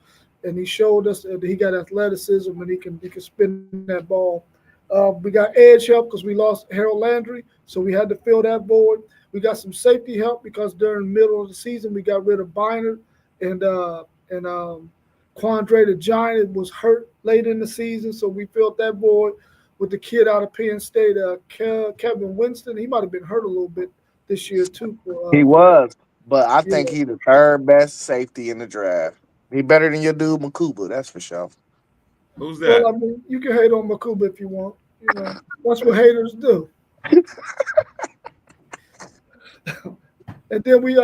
and he showed us that he got athleticism and he can spin that ball. We got edge help because we lost Harold Landry, so we had to fill that void. We got some safety help because during the middle of the season we got rid of Bynard and Quandre the Giant was hurt late in the season, so we filled that void with the kid out of Penn State, Kevin Winston. He might have been hurt a little bit this year too. He For that. was, but I Yeah. think he the third best safety in the draft. He better than your dude Makuba, that's for sure. Who's Well, that? I mean, you can hate on Makuba if you want. You know, that's what haters do. And then we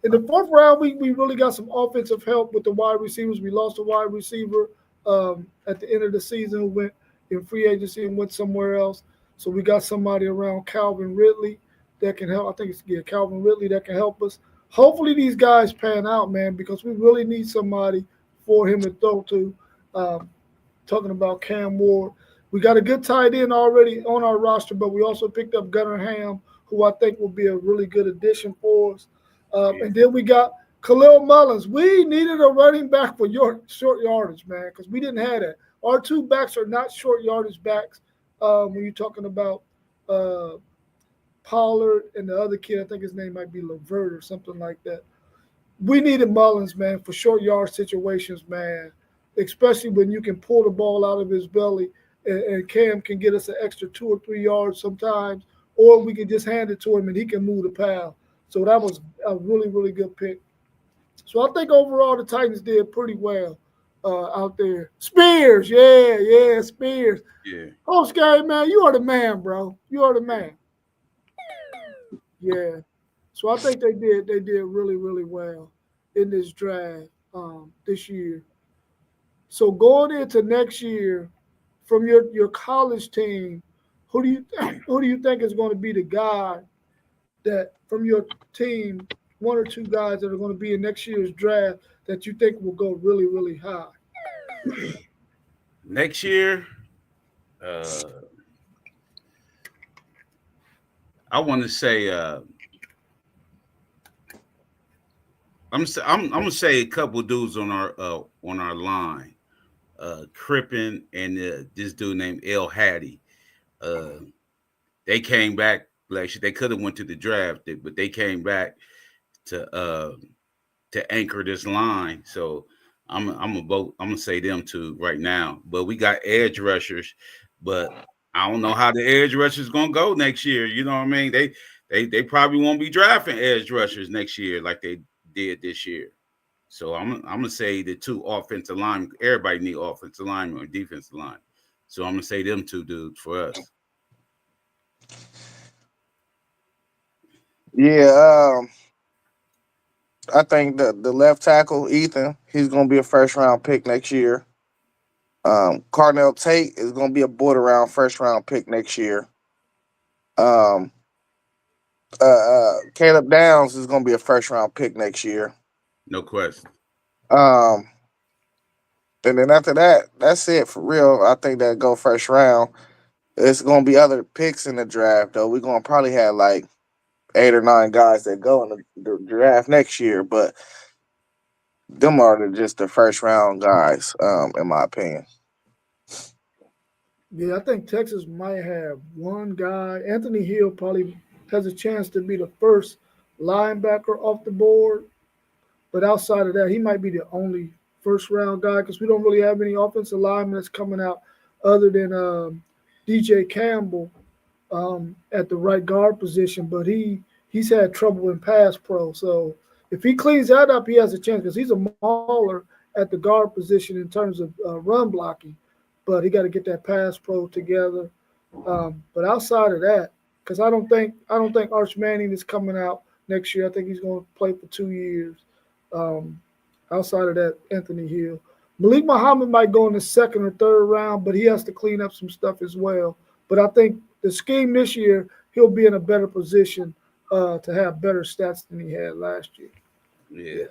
in the fourth round we really got some offensive help with the wide receivers. We lost a wide receiver at the end of the season who went in free agency and went somewhere else. So we got somebody around Calvin Ridley that can help. I think it's Calvin Ridley that can help us. Hopefully these guys pan out, man, because we really need somebody for him to throw to. Um, talking about Cam Ward. We got a good tight end already on our roster, but we also picked up Gunnar Ham, who I think will be a really good addition for us. Yeah. And then we got Khalil Mullins, we needed a running back for your short yardage, man, because we didn't have that. Our two backs are not short yardage backs. When you're talking about uh, Pollard and the other kid, I think his name might be Levert or something like that. We needed Mullins, man, for short yard situations, man, especially when you can pull the ball out of his belly and Cam can get us an extra 2 or 3 yards sometimes, or we can just hand it to him and he can move the pile. So that was a really, really good pick. So I think overall the Titans did pretty well out there. Spears, yeah, Spears. Yeah. Oh, Scary Man, you are the man, bro. You are the man. Yeah. So I think they did really, really well in this draft this year. So going into next year, from your college team, who do you who do you think is going to be the guy that from your team, one or two guys that are going to be in next year's draft that you think will go really, really high? Next year, uh, I want to say I'm gonna say a couple dudes on our line, Crippen and this dude named El Hattie. Uh, they came back. Like they could have went to the draft, but they came back to anchor this line. So I'm gonna say them two right now. But we got edge rushers, but I don't know how the edge rushers gonna go next year. You know what I mean? They probably won't be drafting edge rushers next year like they did this year. So I'm gonna say the two offensive linemen. Everybody need offensive linemen or defensive line. So I'm gonna say them two dudes for us. Yeah, I think the left tackle Ethan, he's gonna be a first round pick next year. Cardinal Tate is gonna be a border round first round pick next year. Um, Caleb Downs is gonna be a first round pick next year. No question. Um, and then after that, that's it for real. I think that go first round. It's gonna be other picks in the draft though. We're gonna probably have like 8 or 9 guys that go in the draft next year, but them are just the first round guys, in my opinion. Yeah, I think Texas might have one guy. Anthony Hill probably has a chance to be the first linebacker off the board. But outside of that, he might be the only first round guy because we don't really have any offensive linemen that's coming out other than DJ Campbell at the right guard position. But he's had trouble in pass pro. So if he cleans that up, he has a chance because he's a mauler at the guard position in terms of run blocking. But he got to get that pass pro together. But outside of that, because I don't think Arch Manning is coming out next year. I think he's going to play for 2 years. Um, Outside of that, Anthony Hill. Malik Muhammad might go in the second or third round, but he has to clean up some stuff as well. But I think the scheme this year, he'll be in a better position to have better stats than he had last year. Yeah.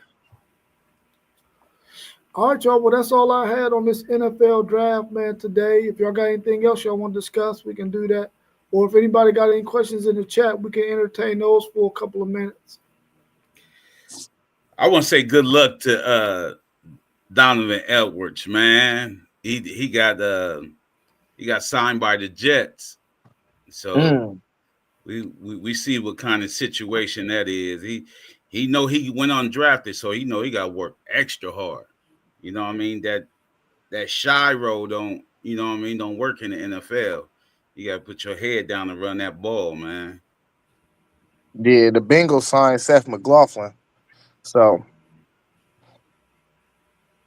All right, y'all. Well, that's all I had on this NFL draft, man, today. If y'all got anything else y'all want to discuss, we can do that. Or if anybody got any questions in the chat, we can entertain those for a couple of minutes. I want to say good luck to Donovan Edwards, man. He got signed by the Jets, so we see what kind of situation that is. He know he went undrafted, so he know he got to work extra hard. You know what I mean? That shy role don't work in the NFL. You got to put your head down and run that ball, man. Yeah, the Bengals signed Seth McLaughlin. So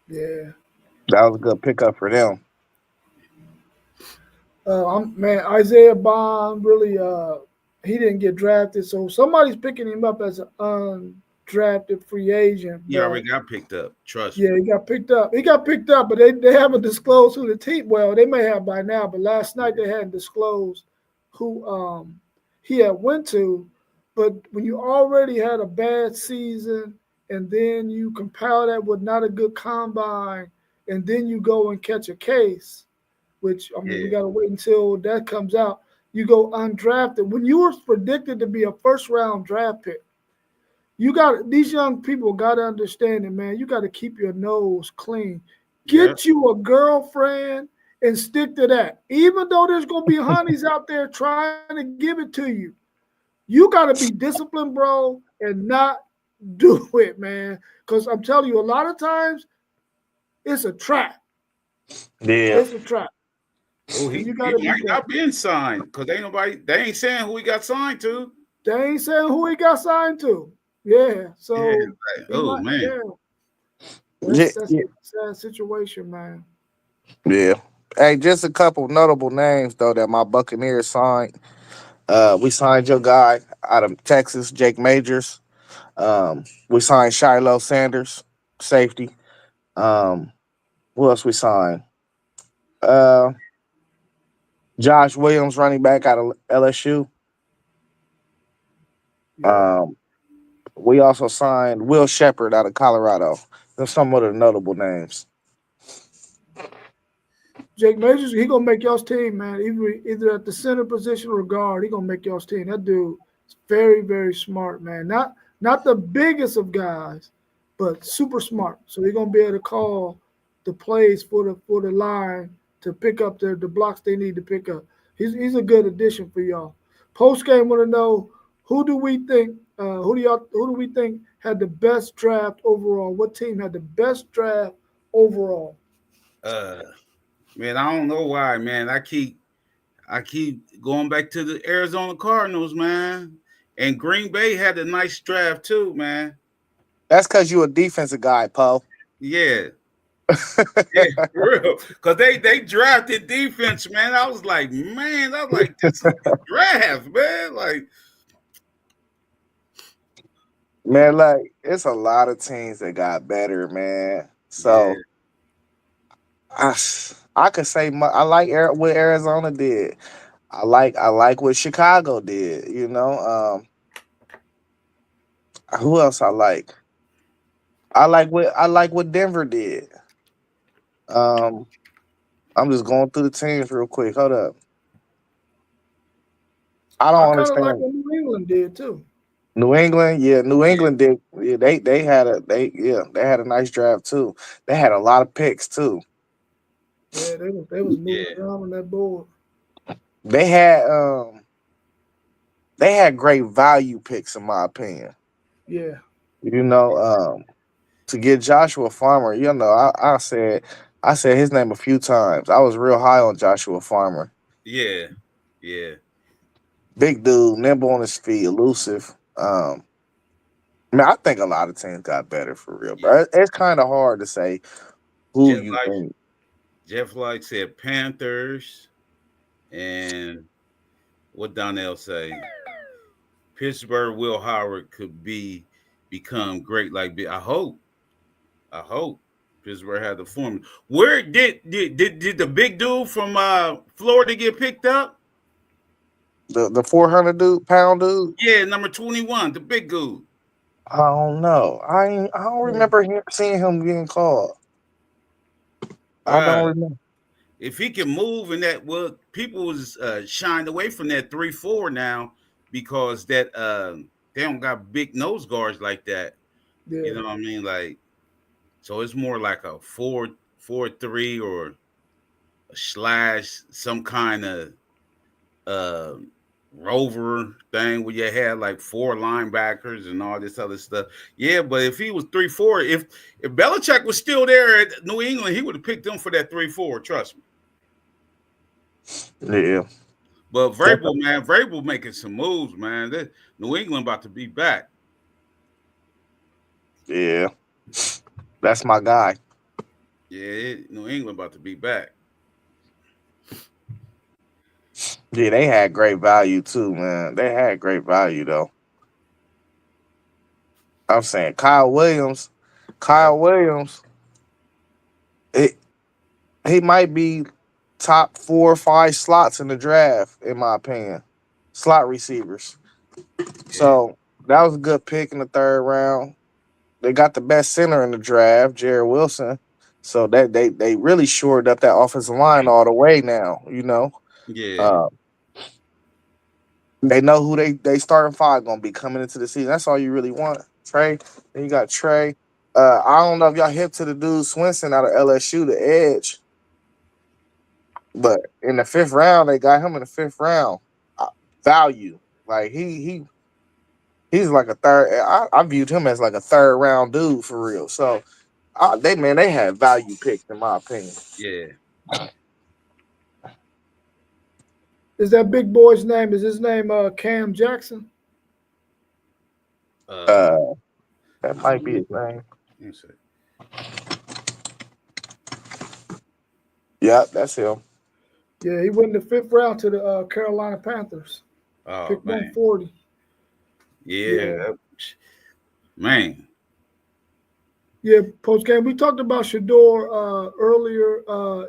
Yeah. that was a good pickup for them. Isaiah Bond really he didn't get drafted, so somebody's picking him up as an undrafted free agent. He already got picked up. Trust me. me. Yeah, he got picked up. He got picked up, but they haven't disclosed who the team. Well, they may have by now, but last night they hadn't disclosed who he had went to. But when you already had a bad season, and then you compile that with not a good combine, and then you go and catch a case, which we got to wait until that comes out. You go undrafted. When you were predicted to be a first-round draft pick, You got these young people got to understand it, man. You got to keep your nose clean. Yeah. Get you a girlfriend and stick to that. Even though there's gonna be honeys out there trying to give it to you, you got to be disciplined, bro, and not do it, man. Because I'm telling you, a lot of times it's a trap. Yeah. It's a trap. Oh, And you he got to be might not careful. been signed because ain't nobody. They ain't saying who he got signed to. They ain't saying who he got signed to. Yeah. Yeah. So Like, he oh might, man. yeah. Yeah. That's Yeah. a sad situation, man. Yeah. Hey, just a couple notable names though that my Buccaneers signed. We signed your guy out of Texas, Jake Majors. We signed Shiloh Sanders, safety. Um, who else we signed? Uh, Josh Williams, running back out of LSU. Yeah. Um, we also signed Will Shepard out of Colorado. There's some other notable names. Jake Majors, he gonna make y'all's team, man. Either at the center position or guard, he gonna make y'all's team. That dude is very, very smart, man. Not the biggest of guys, but super smart. So he's gonna be able to call the plays for the line to pick up the blocks they need to pick up. He's a good addition for y'all. Post game want to know who do we think who do we think had the best draft overall? What team had the best draft overall? Uh, man, I don't know why, man. I keep going back to the Arizona Cardinals, man. And Green Bay had a nice draft too, man. That's because you a defensive guy, Poe. Yeah, yeah, for real. Cause they drafted defense, man. I was like, this is the draft, man. Like, Man, like it's a lot of teams that got better, man. yeah, So I, I could say I like what Arizona did. I like what Chicago did. Who else I like? I like what Denver did. Um, I'm just going through the teams real quick. Hold up. I I don't kind of like understand. what New England did too. New England, yeah, New yeah, England did. Yeah, they had a nice draft too. They had a lot of picks too. Yeah, they was moving yeah, around on that board. They had they had great value picks in my opinion. Yeah, You know, to get Joshua Farmer, I said his name a few times. I was real high on Joshua Farmer. yeah, yeah, Big dude, nimble on his feet, elusive. Man, I think a lot of teams got better for real, yeah. bro. It's kind of hard to say who Jeff you like think. Jeff like said Panthers, and what Donnell say? Pittsburgh Will Howard could become great. Like I hope Pittsburgh had the formula. Where did the big dude from Florida get picked up? The 400 pound dude. Yeah, number 21, the big dude. I don't know. I don't yeah. remember seeing him getting called. I don't Uh, remember. if he can move in that, well, people was shined away from that 3-4 now because they don't got big nose guards like that. You Yeah. know what I mean? Like, so it's more like a 4-4-3 or a slash some kind of uh rover thing where you had like four linebackers and all this other stuff. Yeah, but if he was 3-4, if Belichick was still there at New England, he would have picked them for that 3-4. Trust me. Yeah, But Vrabel, definitely. man, Vrabel making some moves, man. New England about to be back. Yeah, that's my guy. Yeah, New England about to be back. Yeah, they had great value too, man. They had great value though. I'm saying Kyle Williams. Yeah, Kyle Williams. It, he might be top 4 or 5 slots in the draft, in my opinion. Slot receivers. yeah, So that was a good pick in the third round. They got the best center in the draft, Jared Wilson. So that they really shored up that offensive line all the way now. yeah, Uh, they know who they starting five gonna be coming into the season. That's all you really want. Trey. Then you got Trey. I don't know if y'all hip to the dude Swinson out of LSU, the edge. But in the 5th round, they got him in the 5th round. Value. Like he's like a third. I viewed him as like a 3rd round dude for real. So they had value picks in my opinion. Yeah. Is that big boy's name? Is his name Cam Jackson? That might be his name. Let's see. Yeah, that's him. Yeah, he went in the 5th round to the Carolina Panthers. Oh Pick man. 140. Yeah. Man. Yeah, post game. We talked about Shador earlier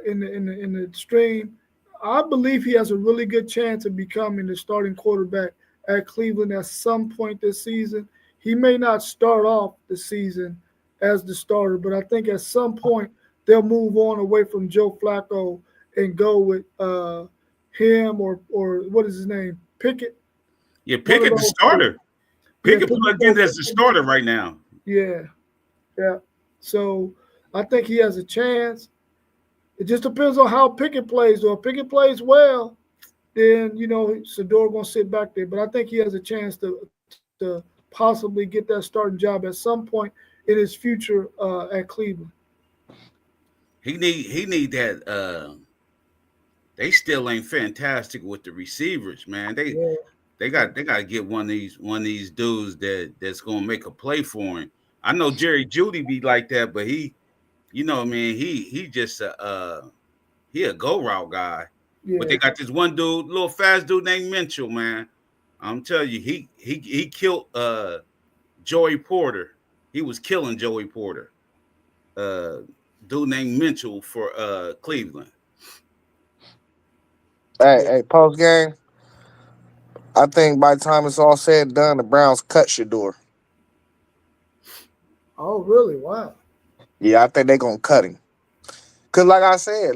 in the stream. I believe he has a really good chance of becoming the starting quarterback at Cleveland at some point this season. He may not start off the season as the starter, but I think at some point they'll move on away from Joe Flacco and go with him or what is his name? Pickett. Yeah, Pickett the starter. Pickett plugged in as the starter right now. Yeah. So I think he has a chance. It just depends on how Pickett plays. Though if Pickett plays well, then Shador gonna sit back there. But I think he has a chance to possibly get that starting job at some point in his future at Cleveland. He need that. They still ain't fantastic with the receivers, man. They got to get one of these dudes that's gonna make a play for him. I know Jerry Jeudy be like that, but he just he a go route guy. Yeah. But they got this one dude, little fast dude named Mitchell, man. I'm telling you, he killed Joey Porter. He was killing Joey Porter. Dude named Mitchell for Cleveland. Hey, post game. I think by the time it's all said and done, the Browns cut Shador. Oh, really? Wow. Yeah, I think they're gonna cut him. Cause like I said,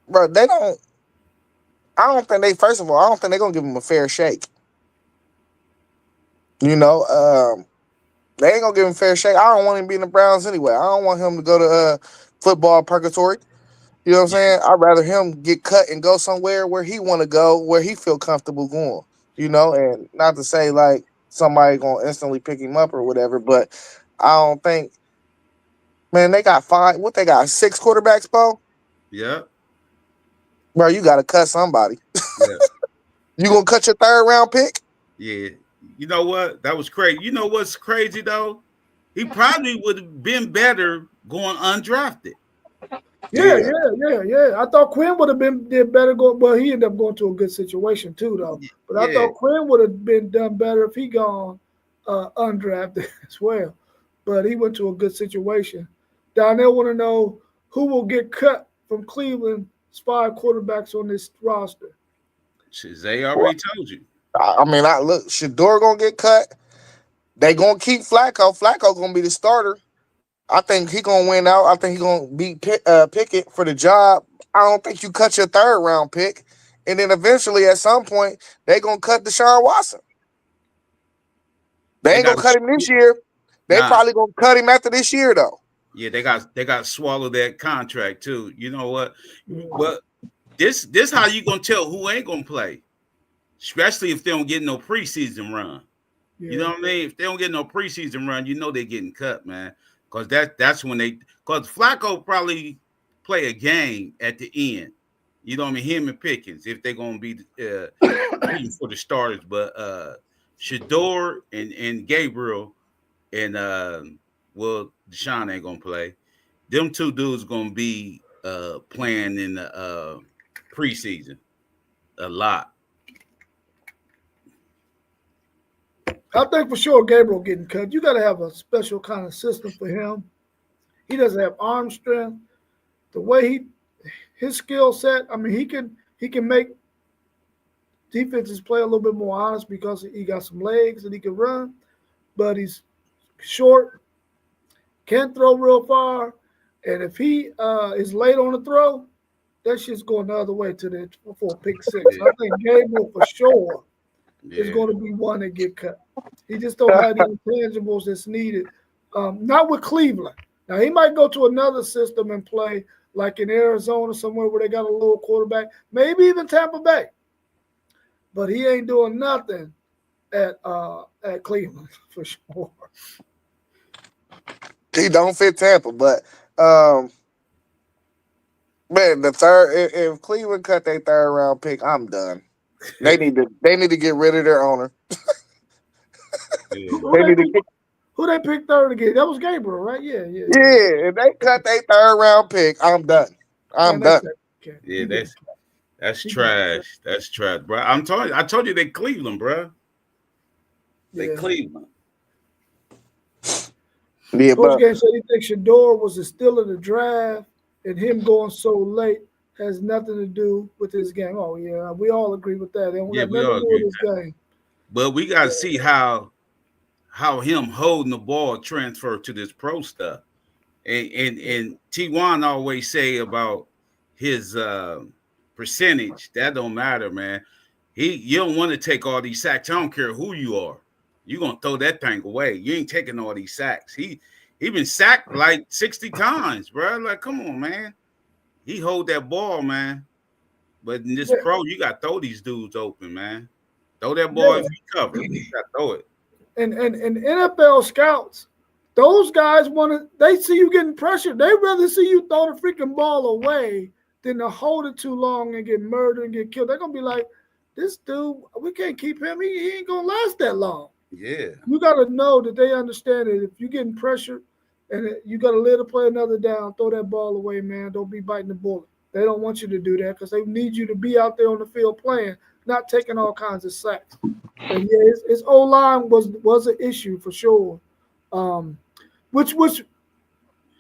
bro, they don't. I don't think they. First of all, I don't think they're gonna give him a fair shake. They ain't gonna give him a fair shake. I don't want him to be in the Browns anyway. I don't want him to go to football purgatory. You know what I'm saying? I'd rather him get cut and go somewhere where he want to go, where he feel comfortable going. And not to say like somebody gonna instantly pick him up or whatever, but I don't think. Man, they got 5. What they got? 6 quarterbacks, Bo? Yeah. Bro, you got to cut somebody. Yeah. You gonna cut your 3rd round pick? Yeah. You know what? That was crazy. You know what's crazy though? He probably would have been better going undrafted. Yeah. I thought Quinn would have did better going. Well, he ended up going to a good situation too, though. But I thought Quinn would have been done better if he gone undrafted as well. But he went to a good situation. Donnell want to know who will get cut from Cleveland's 5 quarterbacks on this roster. They already told you. I mean, look, Shador gonna get cut. They gonna keep Flacco. Flacco gonna be the starter. I think he gonna win out. I think he gonna beat Pickett for the job. I don't think you cut your 3rd round pick, and then eventually at some point they gonna cut Deshaun Watson. They ain't gonna cut him this year. They probably gonna cut him after this year though. Yeah, they got to swallow that contract too. You know what? But this how you gonna tell who ain't gonna play, especially if they don't get no preseason run. Yeah. You know what I mean? If they don't get no preseason run, they're getting cut, man. Because that's when because Flacco probably play a game at the end. You know what I mean? Him and Pickens, if they're gonna be for the starters, but Shador and Gabriel and Deshaun ain't gonna play. Them 2 dudes gonna be playing in the preseason a lot. I think for sure Gabriel getting cut. You got to have a special kind of system for him. He doesn't have arm strength. The way his skill set, I mean, he can make defenses play a little bit more honest because he got some legs and he can run, but he's short, can't throw real far, and if he is late on the throw, that shit's going the other way for a pick 6. I think Gabriel for sure is Yeah. going to be one that get cut. He just don't have the intangibles that's needed. Not with Cleveland. Now he might go to another system and play like in Arizona somewhere where they got a little quarterback, maybe even Tampa Bay. But he ain't doing nothing at Cleveland for sure. He don't fit Tampa, but man, the third if Cleveland cut their third round pick, I'm done. They need to get rid of their owner. Yeah. Who they picked third again? That was Gabriel, right? Yeah. Yeah, if they cut their third round pick, I'm done. I'm done. Yeah, that's trash. That's trash, bro. I told you they Cleveland, bro. They Cleveland. Yeah, Coach but Game said he thinks Shador was a steal of the draft, and him going so late has nothing to do with his game. Oh yeah, we all agree with that. It Yeah, got we nothing all to do with agree his game. But we got to see how him holding the ball transfer to this pro stuff. And T1 always say about his percentage, that don't matter, man. You don't want to take all these sacks. I don't care who you are. You're gonna throw that thing away. You ain't taking all these sacks. He been sacked like 60 times, bro. Like, come on, man. He hold that ball, man. But in this pro, you got to throw these dudes open, man. Throw that ball if you cover. You got to throw it. And NFL scouts, those guys they see you getting pressured. They rather see you throw the freaking ball away than to hold it too long and get murdered and get killed. They're gonna be like, this dude, we can't keep him. He ain't gonna last that long. Yeah. You gotta know that they understand that if you're getting pressured and you gotta let the play another down, throw that ball away, man. Don't be biting the bullet. They don't want you to do that because they need you to be out there on the field playing, not taking all kinds of sacks. And yeah, his O-line was an issue for sure. Which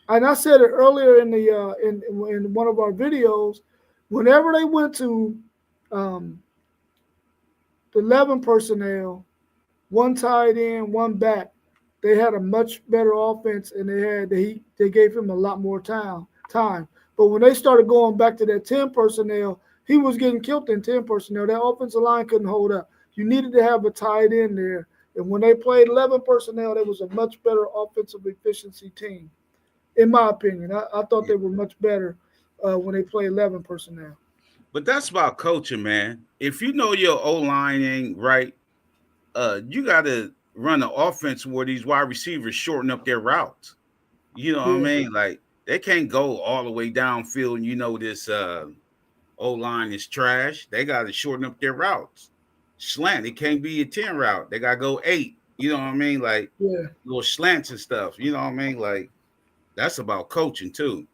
and I said it earlier in the in one of our videos, whenever they went to the 11 personnel, one tight end, one back, they had a much better offense and they gave him a lot more time. But when they started going back to that 10 personnel, he was getting killed in 10 personnel. That offensive line couldn't hold up. You needed to have a tight end there. And when they played 11 personnel, there was a much better offensive efficiency team, in my opinion. I thought they were much better when they played 11 personnel. But that's about coaching, man. If you know your O-line ain't right, you got to run an offense where these wide receivers shorten up their routes. You know what I mean? Like, they can't go all the way downfield and you know this O-line is trash. They got to shorten up their routes. Slant, it can't be a 10 route. They got to go 8. You know what I mean? Like, little slants and stuff. You know what I mean? Like, that's about coaching, too.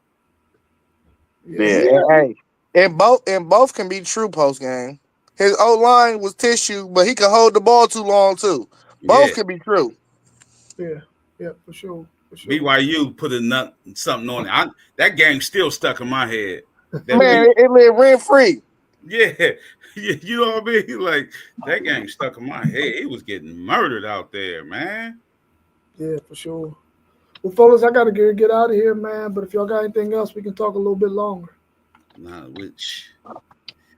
Yeah. Hey, and both can be true post game. His O-line was tissue, but he could hold the ball too long, too. Both can be true. Yeah, for sure. BYU put something on it. That game still stuck in my head. Man, it lived rent-free. Yeah, you know what I mean? Like, that game stuck in my head. He was getting murdered out there, man. Yeah, for sure. Well, fellas, I got to get out of here, man. But if y'all got anything else, we can talk a little bit longer. Man,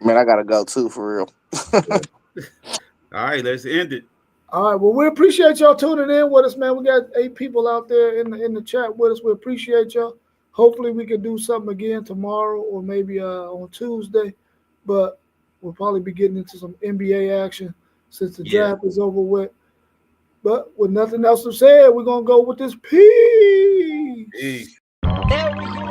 I got to go, too, for real. All right, let's end it. All right, well, we appreciate y'all tuning in with us, man. We got 8 people out there in the chat with us. We appreciate y'all. Hopefully, we can do something again tomorrow or maybe on Tuesday. But we'll probably be getting into some NBA action since the draft is over with. But with nothing else to say, we're going to go with this. Peace. Peace. There we go.